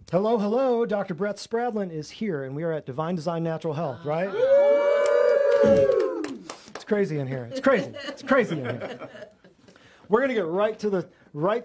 Hello, hello. Dr. Brett Spradlin is here, and we are at Divine Design Natural Health, right? It's crazy in here. It's crazy. It's crazy in here. We're going to get right to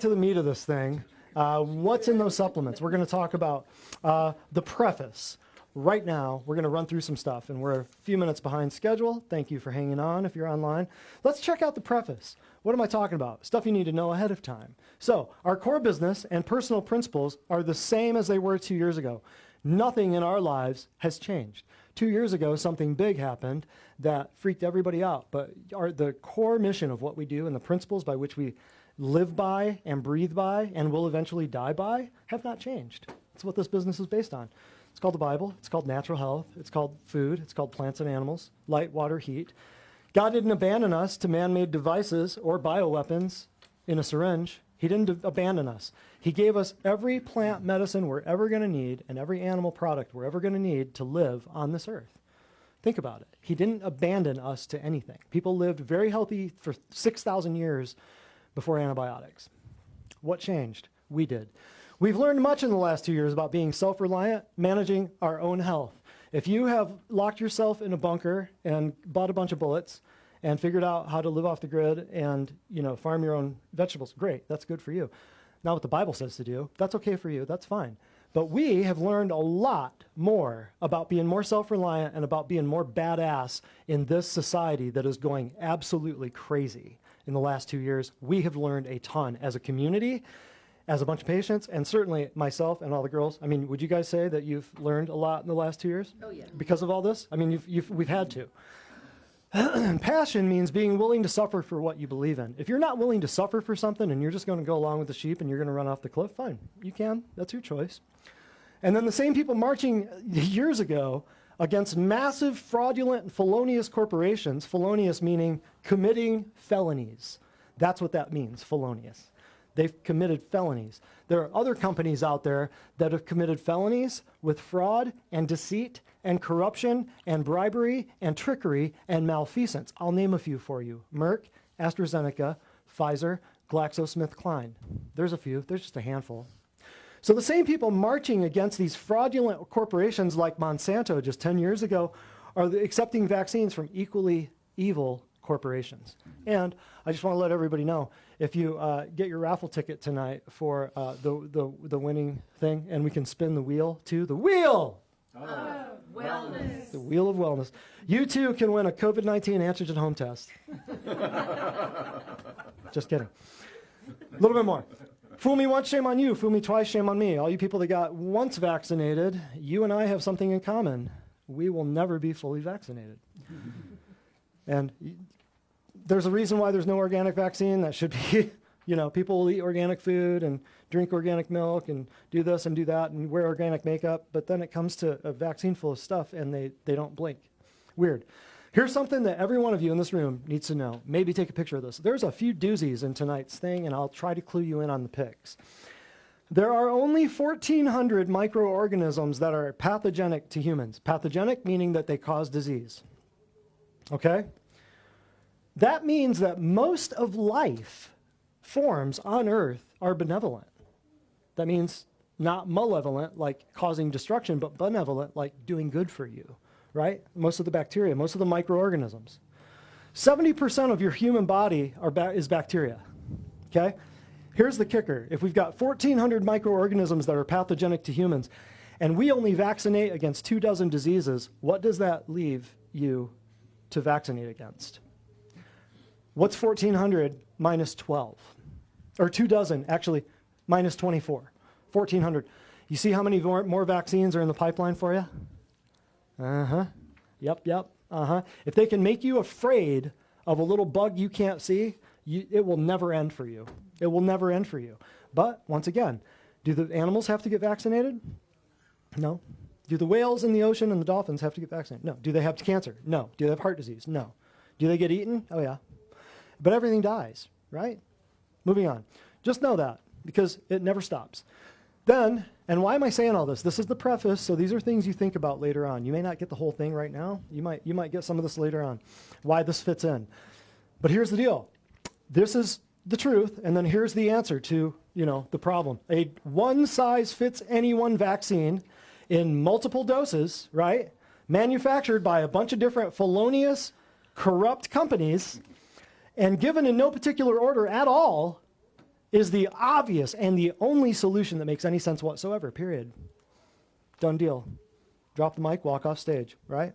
the meat of this thing. What's in those supplements? We're going to talk about the preface. Right now, we're going to run through some stuff, and we're a few minutes behind schedule. Thank you for hanging on if you're online. Let's check out the preface. What am I talking about? Stuff you need to know ahead of time. So, our core business and personal principles are the same as they were 2 years ago. Nothing in our lives has changed. 2 years ago, something big happened that freaked everybody out, but the core mission of what we do and the principles by which we live by and breathe by and will eventually die by have not changed. That's what this business is based on. It's called the Bible. It's called natural health. It's called food. It's called plants and animals, light, water, heat. God didn't abandon us to man-made devices or bioweapons in a syringe. He didn't abandon us. He gave us every plant medicine we're ever going to need and every animal product we're ever going to need to live on this earth. Think about it. He didn't abandon us to anything. People lived very healthy for 6,000 years before antibiotics. What changed? We did. We've learned much in the last 2 years about being self-reliant, managing our own health. If you have locked yourself in a bunker and bought a bunch of bullets and figured out how to live off the grid and, farm your own vegetables, great, that's good for you. Not what the Bible says to do. That's okay for you, that's fine. But we have learned a lot more about being more self-reliant and about being more badass in this society that is going absolutely crazy in the last 2 years. We have learned a ton as a community, as a bunch of patients, and certainly myself and all the girls. I mean, would you guys say that you've learned a lot in the last 2 years? Oh, yeah. Because of all this? I mean, we've had to. Passion means being willing to suffer for what you believe in. If you're not willing to suffer for something and you're just going to go along with the sheep and you're going to run off the cliff, fine. You can. That's your choice. And then the same people marching years ago against massive fraudulent and felonious corporations, felonious meaning committing felonies. That's what that means, felonious. They've committed felonies. There are other companies out there that have committed felonies with fraud and deceit and corruption and bribery and trickery and malfeasance. I'll name a few for you. Merck, AstraZeneca, Pfizer, GlaxoSmithKline. There's a few. There's just a handful. So the same people marching against these fraudulent corporations like Monsanto just 10 years ago are accepting vaccines from equally evil corporations. And I just want to let everybody know, if you get your raffle ticket tonight for the winning thing, and we can spin the wheel too, the wheel of wellness. The wheel of wellness. You too can win a COVID-19 antigen home test. Just kidding. A little bit more. Fool me once, shame on you. Fool me twice, shame on me. All you people that got once vaccinated, you and I have something in common. We will never be fully vaccinated. And there's a reason why there's no organic vaccine. That should be, people will eat organic food and drink organic milk and do this and do that and wear organic makeup. But then it comes to a vaccine full of stuff and they don't blink. Weird. Here's something that every one of you in this room needs to know. Maybe take a picture of this. There's a few doozies in tonight's thing, and I'll try to clue you in on the pics. There are only 1,400 microorganisms that are pathogenic to humans. Pathogenic meaning that they cause disease. Okay? That means that most of life forms on Earth are benevolent. That means not malevolent, like causing destruction, but benevolent, like doing good for you, right? Most of the bacteria, most of the microorganisms. 70% of your human body is bacteria, okay? Here's the kicker. If we've got 1,400 microorganisms that are pathogenic to humans, and we only vaccinate against 24 diseases, what does that leave you to vaccinate against? What's 1,400 minus 12? Or 24, actually, minus 24. 1,400. You see how many more vaccines are in the pipeline for you? Uh-huh. Yep. Uh-huh. If they can make you afraid of a little bug you can't see, it will never end for you. It will never end for you. But, once again, do the animals have to get vaccinated? No. Do the whales in the ocean and the dolphins have to get vaccinated? No. Do they have cancer? No. Do they have heart disease? No. Do they get eaten? Oh, yeah. But everything dies, right? Moving on. Just know that, because it never stops. Then, and why am I saying all this? This is the preface, so these are things you think about later on. You may not get the whole thing right now. You might get some of this later on, why this fits in. But here's the deal. This is the truth, and then here's the answer to, the problem. A one-size-fits-anyone vaccine in multiple doses, right? Manufactured by a bunch of different felonious, corrupt companies, and given in no particular order at all, is the obvious and the only solution that makes any sense whatsoever, period. Done deal. Drop the mic, walk off stage, right?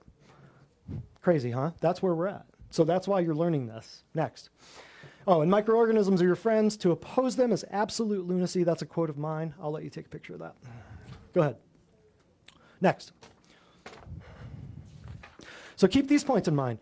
Crazy, huh? That's where we're at. So that's why you're learning this. Next. Oh, and microorganisms are your friends. To oppose them is absolute lunacy. That's a quote of mine. I'll let you take a picture of that. Go ahead. Next. So keep these points in mind.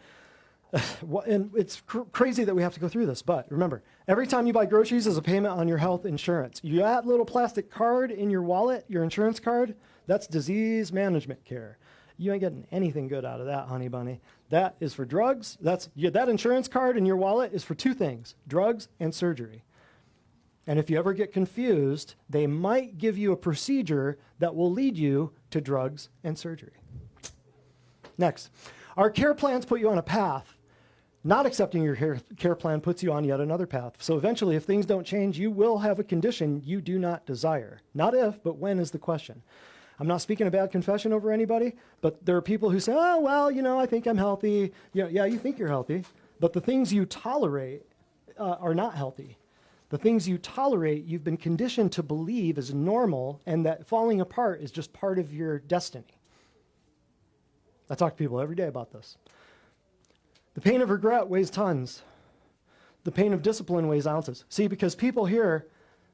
And it's crazy that we have to go through this, but remember, every time you buy groceries is a payment on your health insurance. That little plastic card in your wallet, your insurance card, that's disease management care. You ain't getting anything good out of that, honey bunny. That is for drugs. That insurance card in your wallet is for two things, drugs and surgery. And if you ever get confused, they might give you a procedure that will lead you to drugs and surgery. Next, our care plans put you on a path. Not accepting your care plan puts you on yet another path. So eventually, if things don't change, you will have a condition you do not desire. Not if, but when is the question. I'm not speaking a bad confession over anybody, but there are people who say, oh, well, I think I'm healthy. Yeah, you think you're healthy, but the things you tolerate are not healthy. The things you tolerate, you've been conditioned to believe is normal, and that falling apart is just part of your destiny. I talk to people every day about this. The pain of regret weighs tons. The pain of discipline weighs ounces. See, because people here,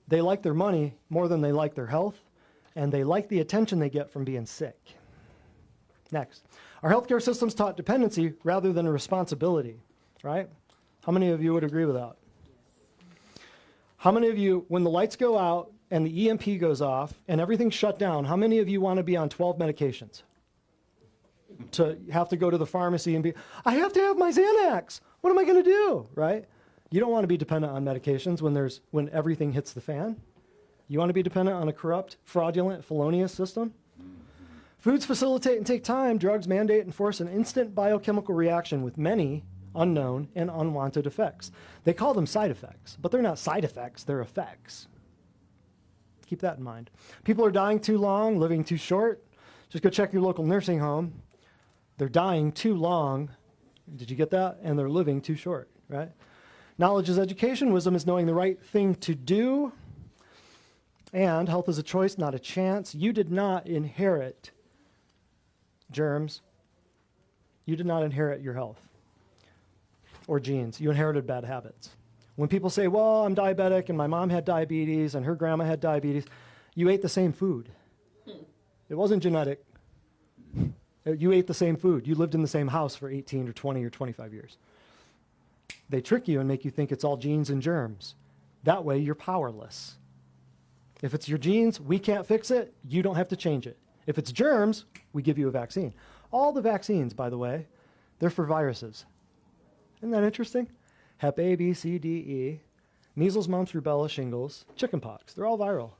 they like their money more than they like their health, and they like the attention they get from being sick. Next. Our healthcare system's taught dependency rather than a responsibility, right? How many of you would agree with that? How many of you, when the lights go out and the EMP goes off and everything's shut down, how many of you want to be on 12 medications? To have to go to the pharmacy and I have to have my Xanax. What am I going to do, right? You don't want to be dependent on medications when everything hits the fan. You want to be dependent on a corrupt, fraudulent, felonious system? Foods facilitate and take time. Drugs mandate and force an instant biochemical reaction with many unknown and unwanted effects. They call them side effects, but they're not side effects, they're effects. Keep that in mind. People are dying too long, living too short. Just go check your local nursing home. They're dying too long. Did you get that? And they're living too short, right? Knowledge is education. Wisdom is knowing the right thing to do. And health is a choice, not a chance. You did not inherit germs. You did not inherit your health or genes. You inherited bad habits. When people say, well, I'm diabetic and my mom had diabetes and her grandma had diabetes, you ate the same food. It wasn't genetic. You ate the same food. You lived in the same house for 18 or 20 or 25 years. They trick you and make you think it's all genes and germs. That way, you're powerless. If it's your genes, we can't fix it. You don't have to change it. If it's germs, we give you a vaccine. All the vaccines, by the way, they're for viruses. Isn't that interesting? Hep A, B, C, D, E, measles, mumps, rubella, shingles, chickenpox. They're all viral.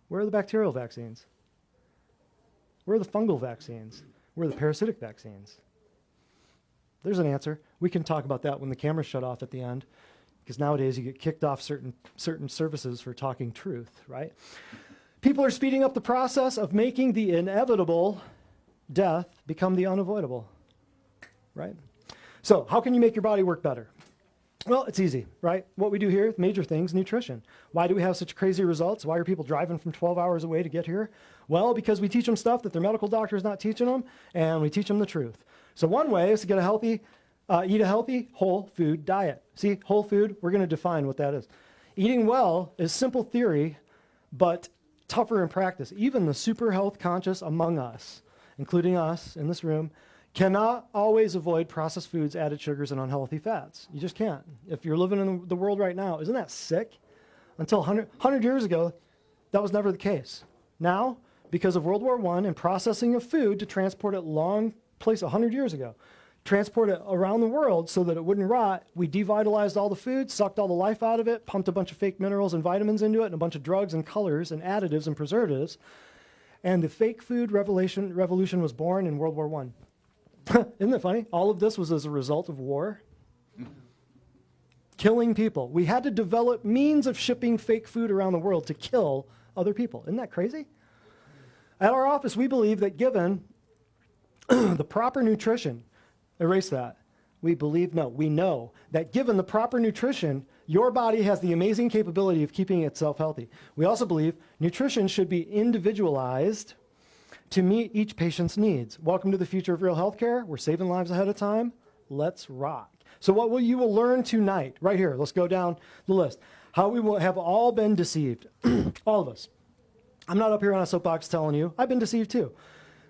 Where are the bacterial vaccines? Where are the fungal vaccines? Where are the parasitic vaccines? There's an answer. We can talk about that when the cameras shut off at the end, because nowadays you get kicked off certain services for talking truth, right? People are speeding up the process of making the inevitable death become the unavoidable, right? So how can you make your body work better? Well, it's easy, right? What we do here, major things, nutrition. Why do we have such crazy results? Why are people driving from 12 hours away to get here? Well, because we teach them stuff that their medical doctor is not teaching them, and we teach them the truth. So one way is to get eat a healthy, whole food diet. See, whole food, we're going to define what that is. Eating well is simple theory, but tougher in practice. Even the super health conscious among us, including us in this room, cannot always avoid processed foods, added sugars, and unhealthy fats. You just can't. If you're living in the world right now, isn't that sick? Until 100 years ago, that was never the case. Now, because of World War I and processing of food to transport it 100 years ago, transport it around the world so that it wouldn't rot, we devitalized all the food, sucked all the life out of it, pumped a bunch of fake minerals and vitamins into it, and a bunch of drugs and colors and additives and preservatives. And the fake food revolution was born in World War I. Isn't that funny? All of this was as a result of war. killing people. We had to develop means of shipping fake food around the world to kill other people. Isn't that crazy? At our office, we believe that given the proper nutrition, erase that. We know that given the proper nutrition, your body has the amazing capability of keeping itself healthy. We also believe nutrition should be individualized to meet each patient's needs. Welcome to the future of real healthcare. We're saving lives ahead of time. Let's rock. So what you will learn tonight, right here, let's go down the list. How we will have all been deceived, all of us. I'm not up here on a soapbox telling you, I've been deceived too.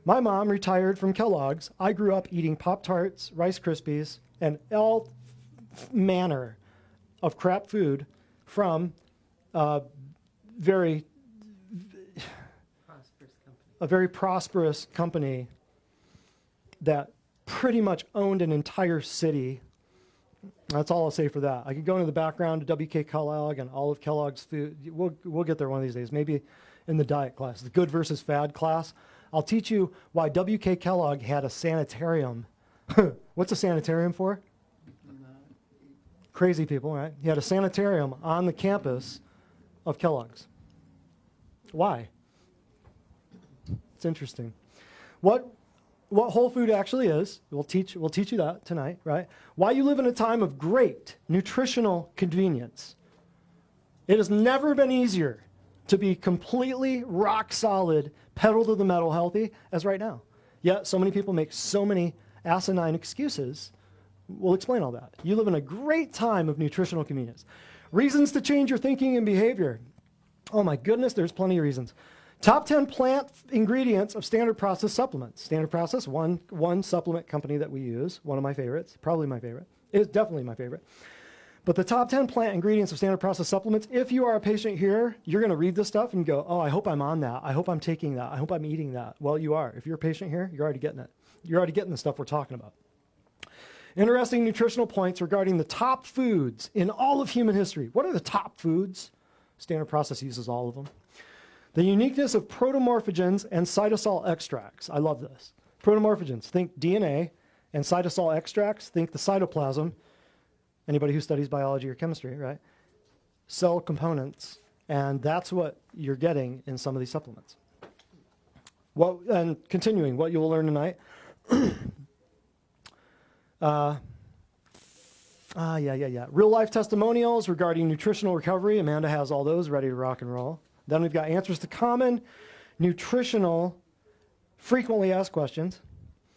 My mom retired from Kellogg's. I grew up eating Pop-Tarts, Rice Krispies, and all manner of crap food from a very prosperous company that pretty much owned an entire city. That's all I'll say for that. I could go into the background to W.K. Kellogg and all of Kellogg's food. We'll get there one of these days, maybe in the diet class, the good versus fad class. I'll teach you why W.K. Kellogg had a sanitarium. What's a sanitarium for? Crazy people, right? He had a sanitarium on the campus of Kellogg's. Why? It's interesting. What whole food actually is, we'll teach you that tonight, right? Why you live in a time of great nutritional convenience. It has never been easier to be completely rock solid, pedal to the metal healthy as right now. Yet so many people make so many asinine excuses. We'll explain all that. You live in a great time of nutritional convenience. Reasons to change your thinking and behavior. Oh my goodness, there's plenty of reasons. Top 10 plant ingredients of Standard Process supplements. Standard Process, one supplement company that we use, one of my favorites, probably my favorite. It's definitely my favorite. But the top 10 plant ingredients of Standard Process supplements, if you are a patient here, you're going to read this stuff and go, oh, I hope I'm on that. I hope I'm taking that. I hope I'm eating that. Well, you are. If you're a patient here, you're already getting it. You're already getting the stuff we're talking about. Interesting nutritional points regarding the top foods in all of human history. What are the top foods? Standard Process uses all of them. The uniqueness of protomorphogens and cytosol extracts. I love this. Protomorphogens, think DNA, and cytosol extracts, think the cytoplasm. Anybody who studies biology or chemistry, right? Cell components, and that's what you're getting in some of these supplements. And continuing, what you will learn tonight. Real life testimonials regarding nutritional recovery. Amanda has all those ready to rock and roll. Then we've got answers to common nutritional, frequently asked questions.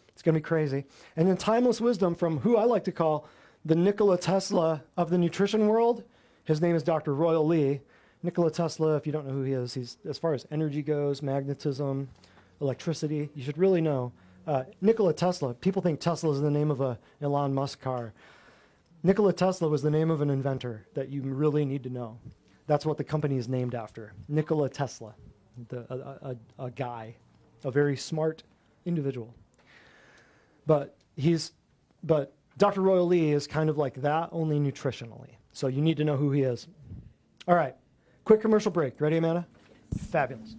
It's going to be crazy. And then timeless wisdom from who I like to call the Nikola Tesla of the nutrition world. His name is Dr. Royal Lee. Nikola Tesla, if you don't know who he is, he's, as far as energy goes, magnetism, electricity, you should really know. Nikola Tesla, people think Tesla is the name of a Elon Musk car. Nikola Tesla was the name of an inventor that you really need to know. That's what the company is named after. Nikola Tesla, a guy, a very smart individual. But Dr. Royal Lee is kind of like that, only nutritionally. So you need to know who he is. All right, quick commercial break. Ready, Amanda? Fabulous.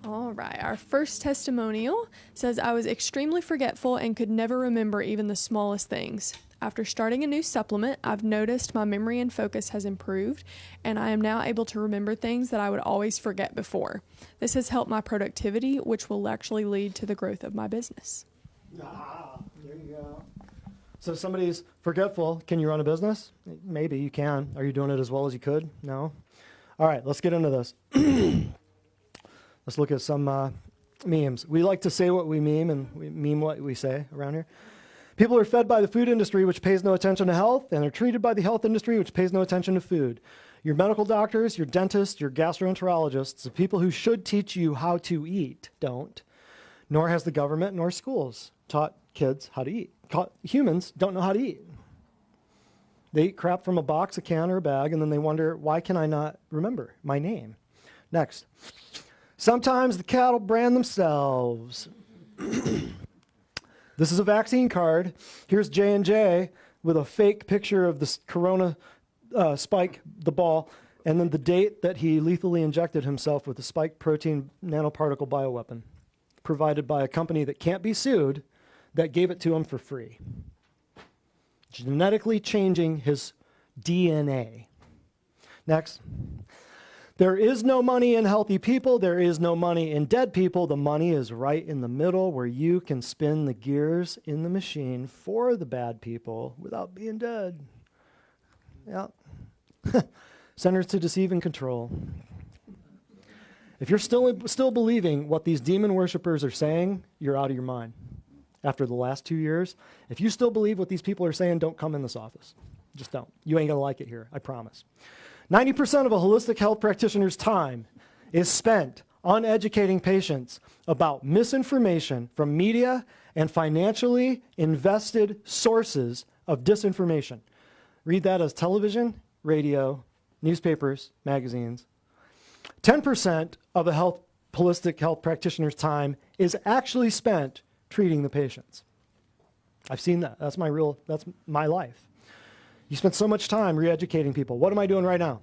All right, our first testimonial says, I was extremely forgetful and could never remember even the smallest things. After starting a new supplement, I've noticed my memory and focus has improved, and I am now able to remember things that I would always forget before. This has helped my productivity, which will actually lead to the growth of my business. There you go. So somebody's forgetful. Can you run a business? Maybe you can. Are you doing it as well as you could? No? All right, let's get into this. Let's look at some memes. We like to say what we meme, and we meme what we say around here. People are fed by the food industry, which pays no attention to health, and are treated by the health industry, which pays no attention to food. Your medical doctors, your dentists, your gastroenterologists, the people who should teach you how to eat, don't. Nor has the government nor schools taught kids how to eat. Humans don't know how to eat. They eat crap from a box, a can, or a bag, and then they wonder, why can I not remember my name? Next. Sometimes the cattle brand themselves. This is a vaccine card. Here's J&J with a fake picture of this corona spike, the ball, and then the date that he lethally injected himself with a spike protein nanoparticle bioweapon provided by a company that can't be sued that gave it to him for free. genetically changing his DNA. Next. There is no money in healthy people. There is no money in dead people. The money is right in the middle where you can spin the gears in the machine for the bad people without being dead. Yeah. Centers to deceive and control. If you're still believing what these demon worshipers are saying, you're out of your mind. After the last 2 years, if you still believe what these people are saying, don't come in this office. Just don't. You ain't going to like it here, I promise. 90% of a holistic health practitioner's time is spent on educating patients about misinformation from media and financially invested sources of disinformation. Read that as television, radio, newspapers, magazines. 10% of a holistic health practitioner's time is actually spent treating the patients. I've seen that. That's my life. You spend so much time re-educating people. What am I doing right now?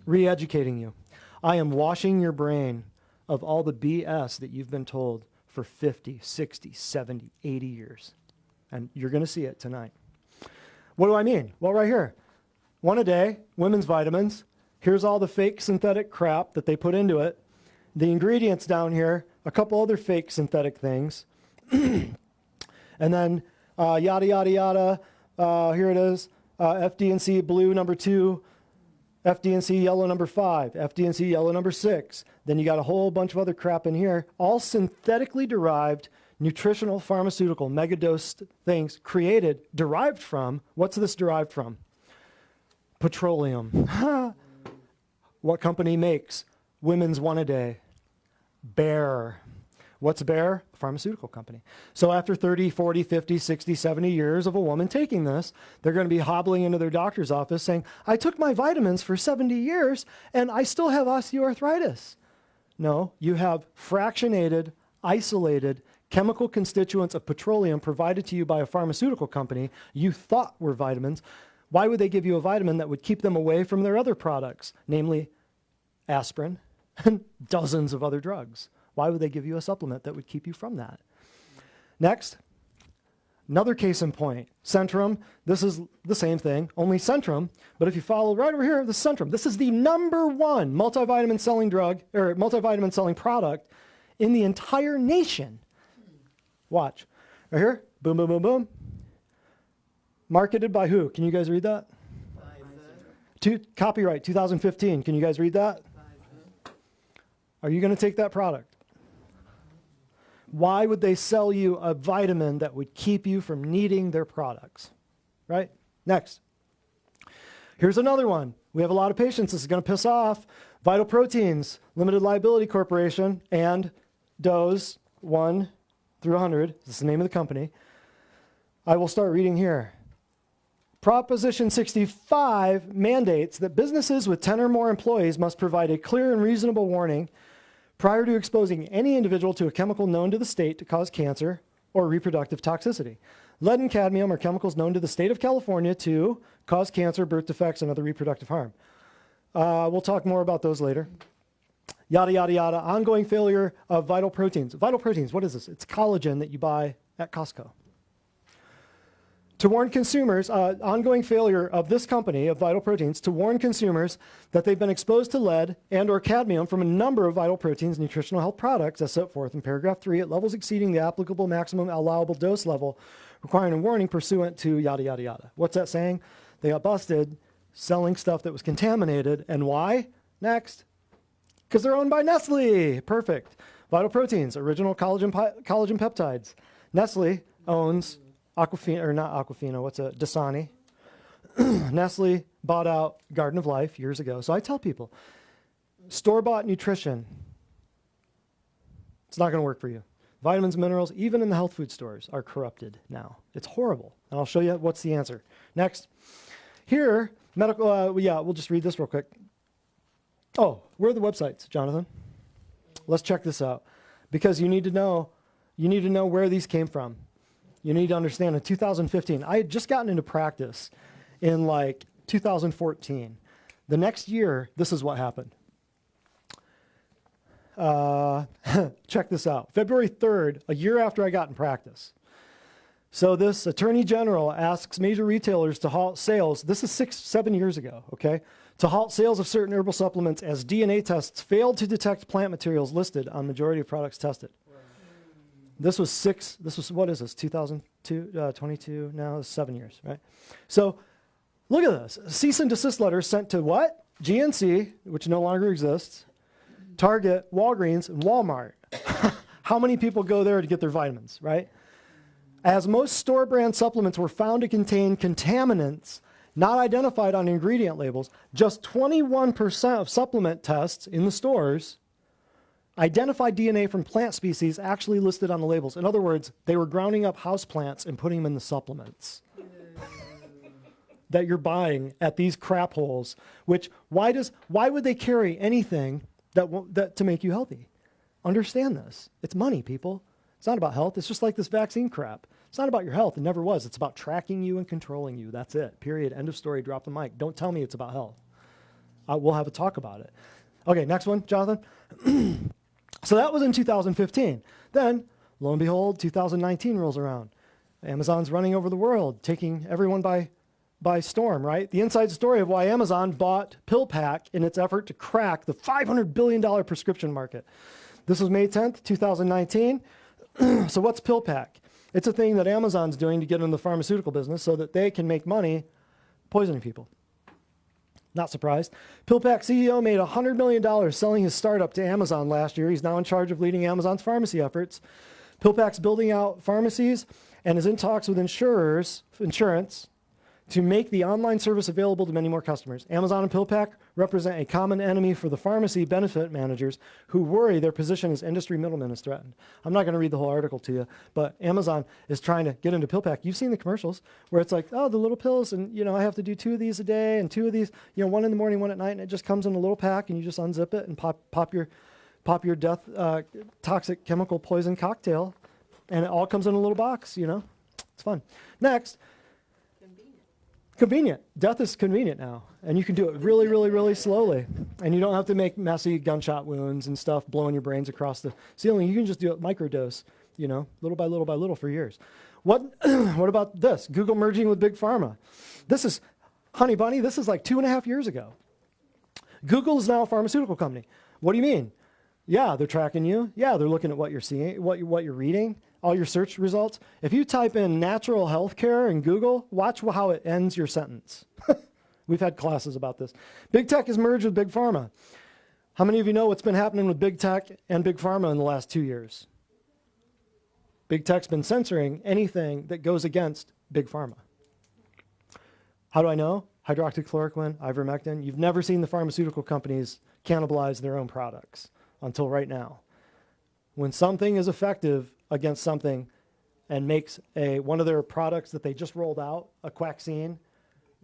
Re-educating you. I am washing your brain of all the BS that you've been told for 50, 60, 70, 80 years. And you're going to see it tonight. What do I mean? Well, right here. One a day, women's vitamins. Here's all the fake synthetic crap that they put into it. The ingredients down here, a couple other fake synthetic things. And then yada, yada, yada. Here it is, FD&C blue number 2, FD&C yellow number 5, FD&C yellow number 6. Then you got a whole bunch of other crap in here, all synthetically derived nutritional pharmaceutical megadosed things derived from, what's this derived from? Petroleum. What company makes women's one a day? Bayer. What's Bayer? A pharmaceutical company. So after 30, 40, 50, 60, 70 years of a woman taking this, they're going to be hobbling into their doctor's office saying, I took my vitamins for 70 years and I still have osteoarthritis. No, you have fractionated, isolated chemical constituents of petroleum provided to you by a pharmaceutical company you thought were vitamins. Why would they give you a vitamin that would keep them away from their other products, namely aspirin and dozens of other drugs? Why would they give you a supplement that would keep you from that? Next, another case in point, Centrum. This is the same thing, only Centrum, but if you follow right over here, the Centrum. This is the #1 multivitamin selling drug, or multivitamin selling product in the entire nation. Watch. Right here, boom, boom, boom, boom. Marketed by who? Can you guys read that? Copyright 2015. Can you guys read that? Are you going to take that product? Why would they sell you a vitamin that would keep you from needing their products? Right? Next. Here's another one. We have a lot of patients. This is going to piss off. Vital Proteins, Limited Liability Corporation, and dose 1 through 100. This is the name of the company. I will start reading here. Proposition 65 mandates that businesses with 10 or more employees must provide a clear and reasonable warning prior to exposing any individual to a chemical known to the state to cause cancer or reproductive toxicity. Lead and cadmium are chemicals known to the state of California to cause cancer, birth defects, and other reproductive harm. We'll talk more about those later. Yada, yada, yada. Ongoing failure of Vital Proteins. Vital Proteins, what is this? It's collagen that you buy at Costco. To warn consumers, ongoing failure of this company, of Vital Proteins, to warn consumers that they've been exposed to lead and or cadmium from a number of Vital Proteins nutritional health products as set forth in paragraph 3 at levels exceeding the applicable maximum allowable dose level, requiring a warning pursuant to yada, yada, yada. What's that saying? They got busted selling stuff that was contaminated. And why? Next. Because they're owned by Nestle. Perfect. Vital Proteins, original collagen peptides. Nestle owns Aquafina, or not Aquafina, Dasani. Nestle bought out Garden of Life years ago. So I tell people, store-bought nutrition, it's not going to work for you. Vitamins, minerals, even in the health food stores, are corrupted now. It's horrible. And I'll show you what's the answer. Next. Here, medical, we'll just read this real quick. Oh, where are the websites, Jonathan? Let's check this out. Because you need to know where these came from. You need to understand, in 2015, I had just gotten into practice in like 2014. The next year, this is what happened. Check this out. February 3rd, a year after I got in practice, So this attorney general asks major retailers to halt sales. This is 7 years ago, okay? To halt sales of certain herbal supplements as DNA tests failed to detect plant materials listed on majority of products tested. This was what is this, 2002, 22, now it's 7 years, right? So look at this. Cease and desist letter sent to what? GNC, which no longer exists, Target, Walgreens, and Walmart. How many people go there to get their vitamins, right? As most store brand supplements were found to contain contaminants not identified on ingredient labels, just 21% of supplement tests in the stores identified DNA from plant species actually listed on the labels. In other words, they were grounding up houseplants and putting them in the supplements that you're buying at these crap holes, which why would they carry anything that to make you healthy? Understand this. It's money, people. It's not about health. It's just like this vaccine crap. It's not about your health. It never was. It's about tracking you and controlling you. That's it. Period. End of story. Drop the mic. Don't tell me it's about health. We'll have a talk about it. Okay, next one, Jonathan. So that was in 2015. Then, lo and behold, 2019 rolls around. Amazon's running over the world, taking everyone by storm, right? The inside story of why Amazon bought PillPack in its effort to crack the $500 billion prescription market. This was May 10th, 2019. So what's PillPack? It's a thing that Amazon's doing to get in the pharmaceutical business so that they can make money poisoning people. Not surprised. PillPack CEO made $100 million selling his startup to Amazon last year. He's now in charge of leading Amazon's pharmacy efforts. PillPack's building out pharmacies and is in talks with insurance, to make the online service available to many more customers. Amazon and PillPack represent a common enemy for the pharmacy benefit managers who worry their position as industry middleman is threatened. I'm not going to read the whole article to you, but Amazon is trying to get into PillPack. You've seen the commercials where it's like, oh, the little pills, and I have to do 2 of these a day, and 2 of these, one in the morning, 1 at night, and it just comes in a little pack, and you just unzip it and pop your death toxic chemical poison cocktail, and it all comes in a little box. It's fun. Next. Convenient. Death is convenient now. And you can do it really, really, really slowly. And you don't have to make messy gunshot wounds and stuff blowing your brains across the ceiling. You can just do it microdose, little by little by little for years. What about this? Google merging with Big Pharma. This is, honey bunny, this is like 2.5 years ago. Google is now a pharmaceutical company. What do you mean? Yeah, they're tracking you. Yeah, they're looking at what you're seeing, what you're reading. All your search results. If you type in natural health care in Google, watch how it ends your sentence. We've had classes about this. Big Tech is merged with Big Pharma. How many of you know what's been happening with Big Tech and Big Pharma in the last 2 years? Big Tech's been censoring anything that goes against Big Pharma. How do I know? Hydroxychloroquine, ivermectin. You've never seen the pharmaceutical companies cannibalize their own products until right now. When something is effective against something and makes one of their products that they just rolled out, a quaxine,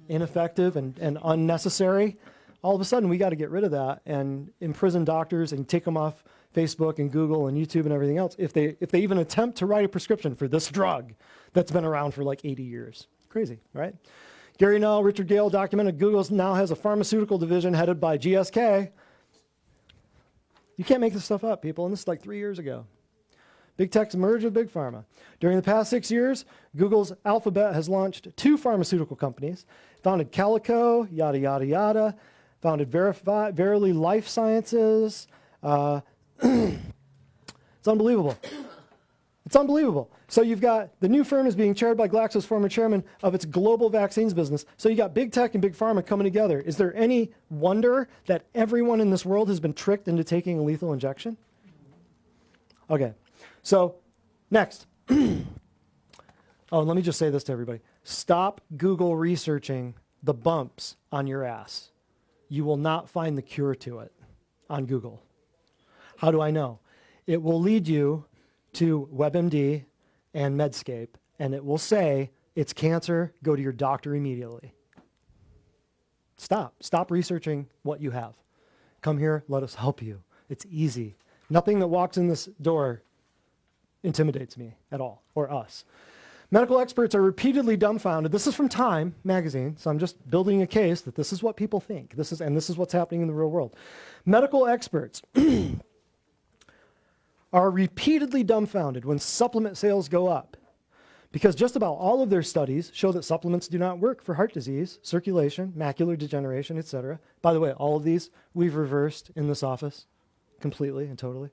ineffective and unnecessary, all of a sudden we got to get rid of that and imprison doctors and take them off Facebook and Google and YouTube and everything else if they even attempt to write a prescription for this drug that's been around for like 80 years. Crazy, right? Gary Null, Richard Gale documented Google now has a pharmaceutical division headed by GSK. You can't make this stuff up, people, and this is like 3 years ago. Big Tech's merged with Big Pharma. During the past 6 years, Google's Alphabet has launched 2 pharmaceutical companies, founded Calico, yada, yada, yada, founded Verily Life Sciences. It's unbelievable. It's unbelievable. So you've got the new firm is being chaired by Glaxo's former chairman of its global vaccines business. So you got Big Tech and Big Pharma coming together. Is there any wonder that everyone in this world has been tricked into taking a lethal injection? Okay. So next. Oh, let me just say this to everybody. Stop Google researching the bumps on your ass. You will not find the cure to it on Google. How do I know? It will lead you to WebMD and Medscape, and it will say, it's cancer, go to your doctor immediately. Stop researching what you have. Come here, let us help you. It's easy. Nothing that walks in this door intimidates me at all, or us. Medical experts are repeatedly dumbfounded. This is from Time magazine, so I'm just building a case that this is what people think. This is what's happening in the real world. Medical experts are repeatedly dumbfounded when supplement sales go up because just about all of their studies show that supplements do not work for heart disease, circulation, macular degeneration, etc. By the way, all of these we've reversed in this office completely and totally.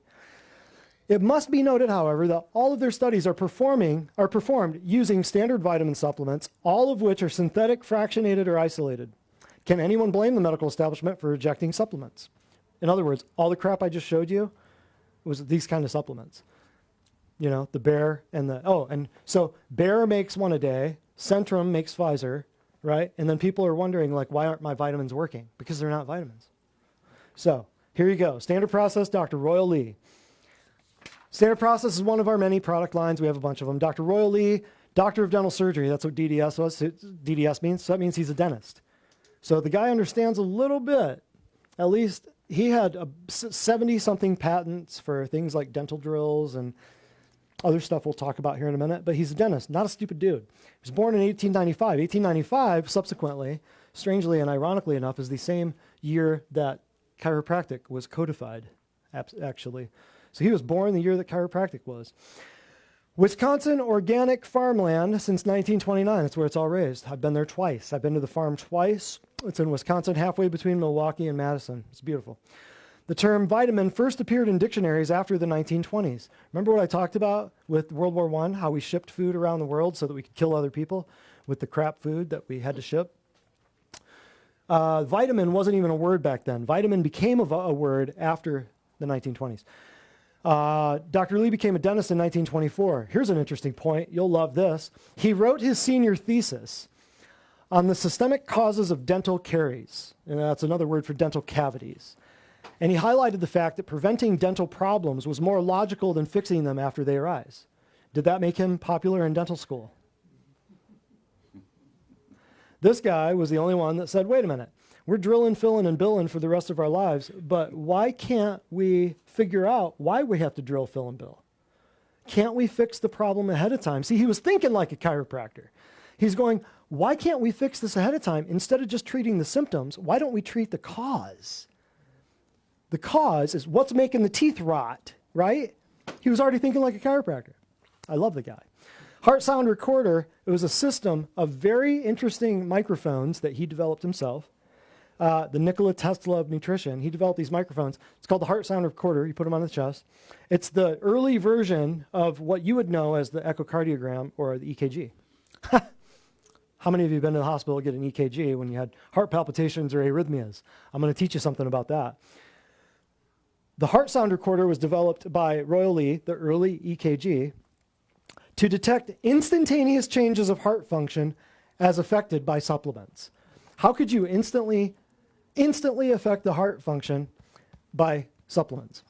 It must be noted, however, that all of their studies are performed using standard vitamin supplements, all of which are synthetic, fractionated, or isolated. Can anyone blame the medical establishment for rejecting supplements? In other words, all the crap I just showed you was these kind of supplements. You know, the Bayer and and so Bayer makes one a day, Centrum makes Pfizer, right? And then people are wondering, like, why aren't my vitamins working? Because they're not vitamins. So here you go. Standard Process, Dr. Royal Lee. Standard Process is one of our many product lines. We have a bunch of them. Dr. Royal Lee, Doctor of Dental Surgery. That's what DDS was. DDS means. So that means he's a dentist. So the guy understands a little bit. At least he had 70-something patents for things like dental drills and other stuff we'll talk about here in a minute. But he's a dentist, not a stupid dude. He was born in 1895. 1895, subsequently, strangely and ironically enough, is the same year that chiropractic was codified, actually. So he was born the year that chiropractic was. Wisconsin organic farmland since 1929. That's where it's all raised. I've been there twice. I've been to the farm twice. It's in Wisconsin, halfway between Milwaukee and Madison. It's beautiful. The term vitamin first appeared in dictionaries after the 1920s. Remember what I talked about with World War I, how we shipped food around the world so that we could kill other people with the crap food that we had to ship? Vitamin wasn't even a word back then. Vitamin became a word after the 1920s. Dr. Lee became a dentist in 1924. Here's an interesting point. You'll love this. He wrote his senior thesis on the systemic causes of dental caries. And that's another word for dental cavities. And he highlighted the fact that preventing dental problems was more logical than fixing them after they arise. Did that make him popular in dental school? This guy was the only one that said, wait a minute, we're drilling, filling, and billing for the rest of our lives, but why can't we figure out why we have to drill, fill, and bill? Can't we fix the problem ahead of time? See, he was thinking like a chiropractor. He's going, why can't we fix this ahead of time? Instead of just treating the symptoms, why don't we treat the cause? The cause is what's making the teeth rot, right? He was already thinking like a chiropractor. I love the guy. Heart Sound Recorder, it was a system of very interesting microphones that he developed himself. The Nikola Tesla of nutrition, he developed these microphones. It's called the Heart Sound Recorder. You put them on the chest. It's the early version of what you would know as the echocardiogram or the EKG. How many of you have been to the hospital to get an EKG when you had heart palpitations or arrhythmias? I'm going to teach you something about that. The Heart Sound Recorder was developed by Royal Lee, the early EKG, to detect instantaneous changes of heart function as affected by supplements. How could you instantly affect the heart function by supplements?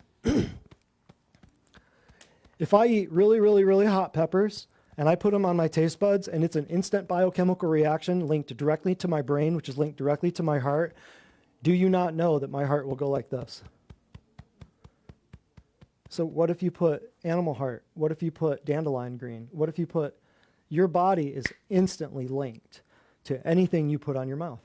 If I eat really, really, really hot peppers and I put them on my taste buds and it's an instant biochemical reaction linked directly to my brain, which is linked directly to my heart, do you not know that my heart will go like this? So what if you put animal heart? What if you put dandelion green? What if you put, your body is instantly linked to anything you put on your mouth,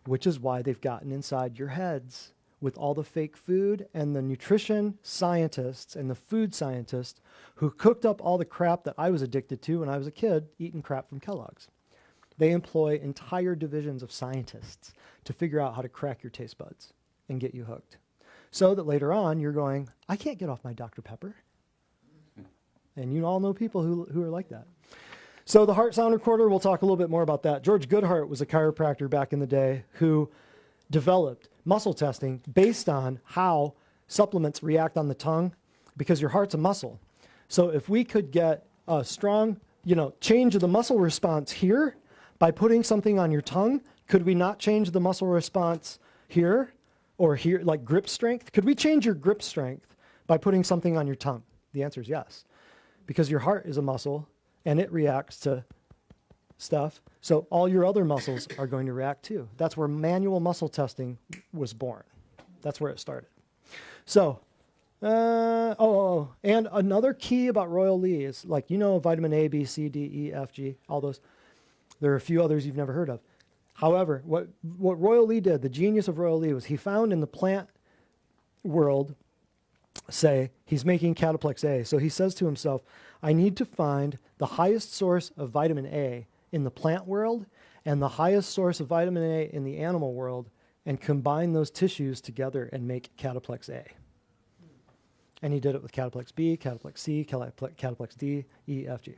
which is why they've gotten inside your heads with all the fake food and the nutrition scientists and the food scientists who cooked up all the crap that I was addicted to when I was a kid eating crap from Kellogg's. They employ entire divisions of scientists to figure out how to crack your taste buds and get you hooked. So that later on you're going, I can't get off my Dr. Pepper. And you all know people who are like that. So the Heart Sound Recorder, we'll talk a little bit more about that. George Goodhart was a chiropractor back in the day who developed muscle testing based on how supplements react on the tongue, because your heart's a muscle. So if we could get a strong, change of the muscle response here by putting something on your tongue, could we not change the muscle response here or here, like grip strength? Could we change your grip strength by putting something on your tongue? The answer is yes, because your heart is a muscle and it reacts to stuff. So all your other muscles are going to react too. That's where manual muscle testing was born. That's where it started. So, and another key about Royal Lee is, like, vitamin A, B, C, D, E, F, G, all those. There are a few others you've never heard of. However, what Royal Lee did, the genius of Royal Lee, was he found in the plant world say he's making cataplex A. So he says to himself, I need to find the highest source of vitamin A in the plant world and the highest source of vitamin A in the animal world and combine those tissues together and make cataplex A. And he did it with cataplex B, cataplex C, cataplex D, E, F, G.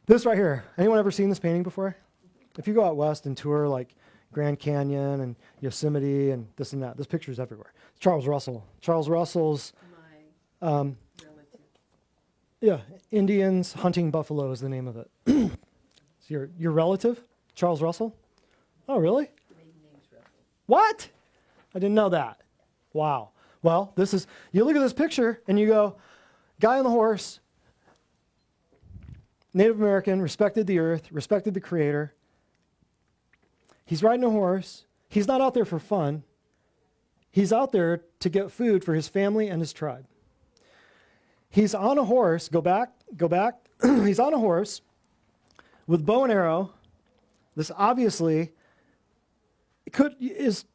This right here, anyone ever seen this painting before? If you go out west and tour like Grand Canyon and Yosemite and this and that, this picture's everywhere. It's Charles Russell. Charles Russell's, Relative. yeah, Indians Hunting Buffalo is the name of it. It's your relative, Charles Russell? Oh, really? Maiden name's Russell. What? I didn't know that. Wow. Well, this is, you look at this picture and you go, guy on the horse, Native American, respected the earth, respected the creator. He's riding a horse. He's not out there for fun. He's out there to get food for his family and his tribe. He's on a horse, go back. He's on a horse with bow and arrow. This obviously is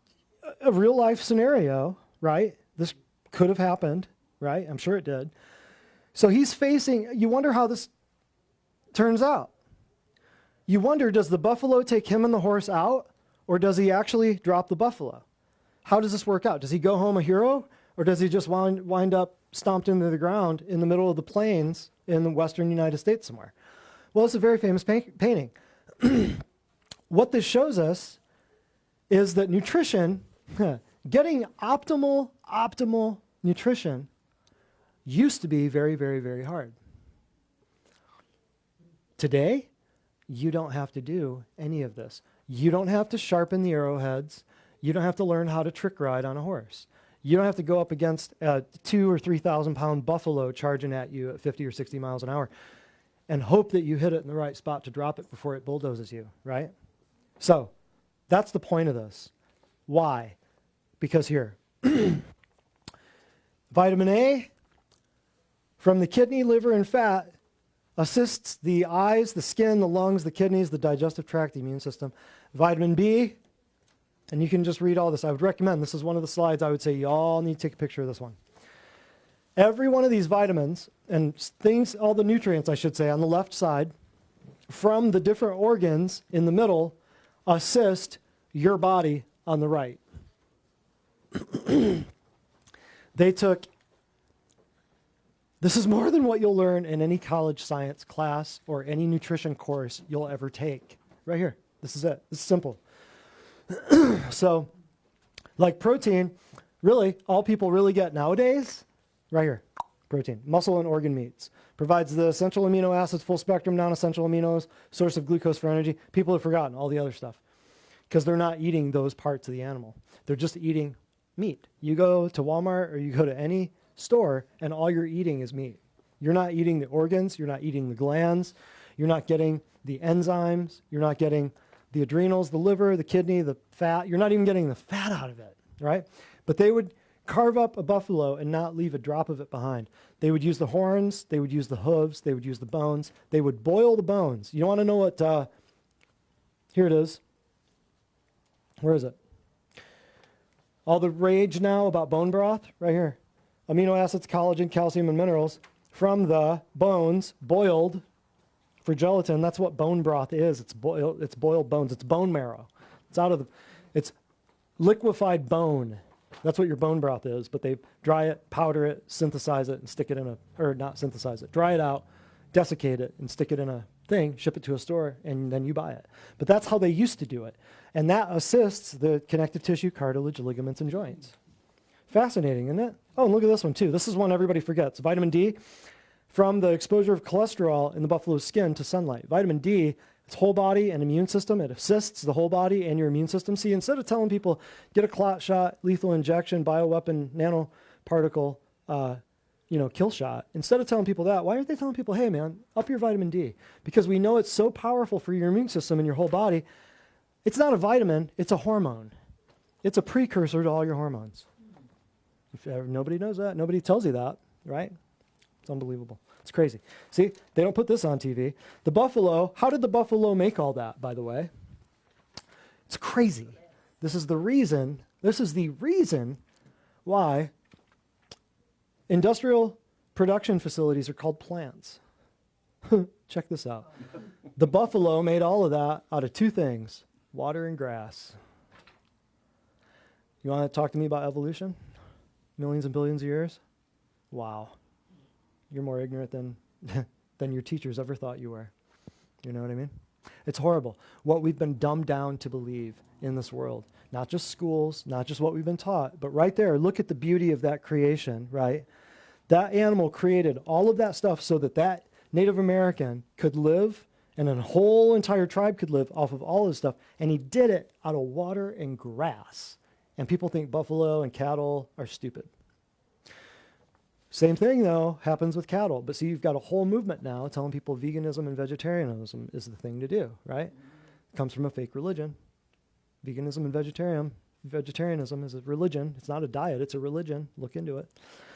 a real life scenario, right? This could have happened, right? I'm sure it did. So he's facing, you wonder how this turns out. You wonder, does the buffalo take him and the horse out, or does he actually drop the buffalo? How does this work out? Does he go home a hero, or does he just wind up stomped into the ground in the middle of the plains in the western United States somewhere? Well, it's a very famous painting. What this shows us is that nutrition, getting optimal nutrition used to be very, very, very hard. Today, you don't have to do any of this. You don't have to sharpen the arrowheads. You don't have to learn how to trick ride on a horse. You don't have to go up against a 2,000 or 3,000 pound buffalo charging at you at 50 or 60 miles an hour and hope that you hit it in the right spot to drop it before it bulldozes you, right? So that's the point of this. Why? Because here, vitamin A from the kidney, liver, and fat assists the eyes, the skin, the lungs, the kidneys, the digestive tract, the immune system. Vitamin B, and you can just read all this. I would recommend, this is one of the slides I would say you all need to take a picture of this one. Every one of these vitamins and things, all the nutrients, I should say, on the left side, from the different organs in the middle, assist your body on the right. They took, this is more than what you'll learn in any college science class or any nutrition course you'll ever take. Right here, this is it. This is simple. So, like protein, really, all people really get nowadays, right here, protein, muscle and organ meats. Provides the essential amino acids, full spectrum, non-essential aminos, source of glucose for energy. People have forgotten all the other stuff because they're not eating those parts of the animal. They're just eating meat. You go to Walmart or you go to any store and all you're eating is meat. You're not eating the organs. You're not eating the glands. You're not getting the enzymes. You're not getting the adrenals, the liver, the kidney, the fat. You're not even getting the fat out of it, right? But they would carve up a buffalo and not leave a drop of it behind. They would use the horns. They would use the hooves. They would use the bones. They would boil the bones. You want to know what, here it is. Where is it? All the rage now about bone broth, right here. Amino acids, collagen, calcium, and minerals from the bones, boiled for gelatin. That's what bone broth is. It's boiled bones. It's bone marrow. It's liquefied bone. That's what your bone broth is, but they dry it, powder it, synthesize it, and stick it in not synthesize it, dry it out, desiccate it, and stick it in a thing, ship it to a store, and then you buy it. But that's how they used to do it. And that assists the connective tissue, cartilage, ligaments, and joints. Fascinating, isn't it? Oh, and look at this one, too. This is one everybody forgets. Vitamin D from the exposure of cholesterol in the buffalo's skin to sunlight. Vitamin D, it's whole body and immune system. It assists the whole body and your immune system. See, instead of telling people, get a clot shot, lethal injection, bioweapon, nanoparticle, kill shot, instead of telling people that, why aren't they telling people, hey, man, up your vitamin D? Because we know it's so powerful for your immune system and your whole body. It's not a vitamin, it's a hormone. It's a precursor to all your hormones. Nobody knows that. Nobody tells you that, right? It's unbelievable. It's crazy. See, they don't put this on TV. The buffalo, how did the buffalo make all that, by the way? It's crazy. This is the reason why Industrial production facilities are called plants. Check this out. The buffalo made all of that out of two things, water and grass. You want to talk to me about evolution? Millions and billions of years? Wow. You're more ignorant than, than your teachers ever thought you were. You know what I mean? It's horrible what we've been dumbed down to believe in this world. Not just schools, not just what we've been taught, but right there, look at the beauty of that creation, right? That animal created all of that stuff so that that Native American could live and a whole entire tribe could live off of all this stuff. And he did it out of water and grass. And people think buffalo and cattle are stupid. Same thing, though, happens with cattle. But see, you've got a whole movement now telling people veganism and vegetarianism is the thing to do, right? It comes from a fake religion. Veganism and vegetarianism is a religion. It's not a diet, it's a religion. Look into it.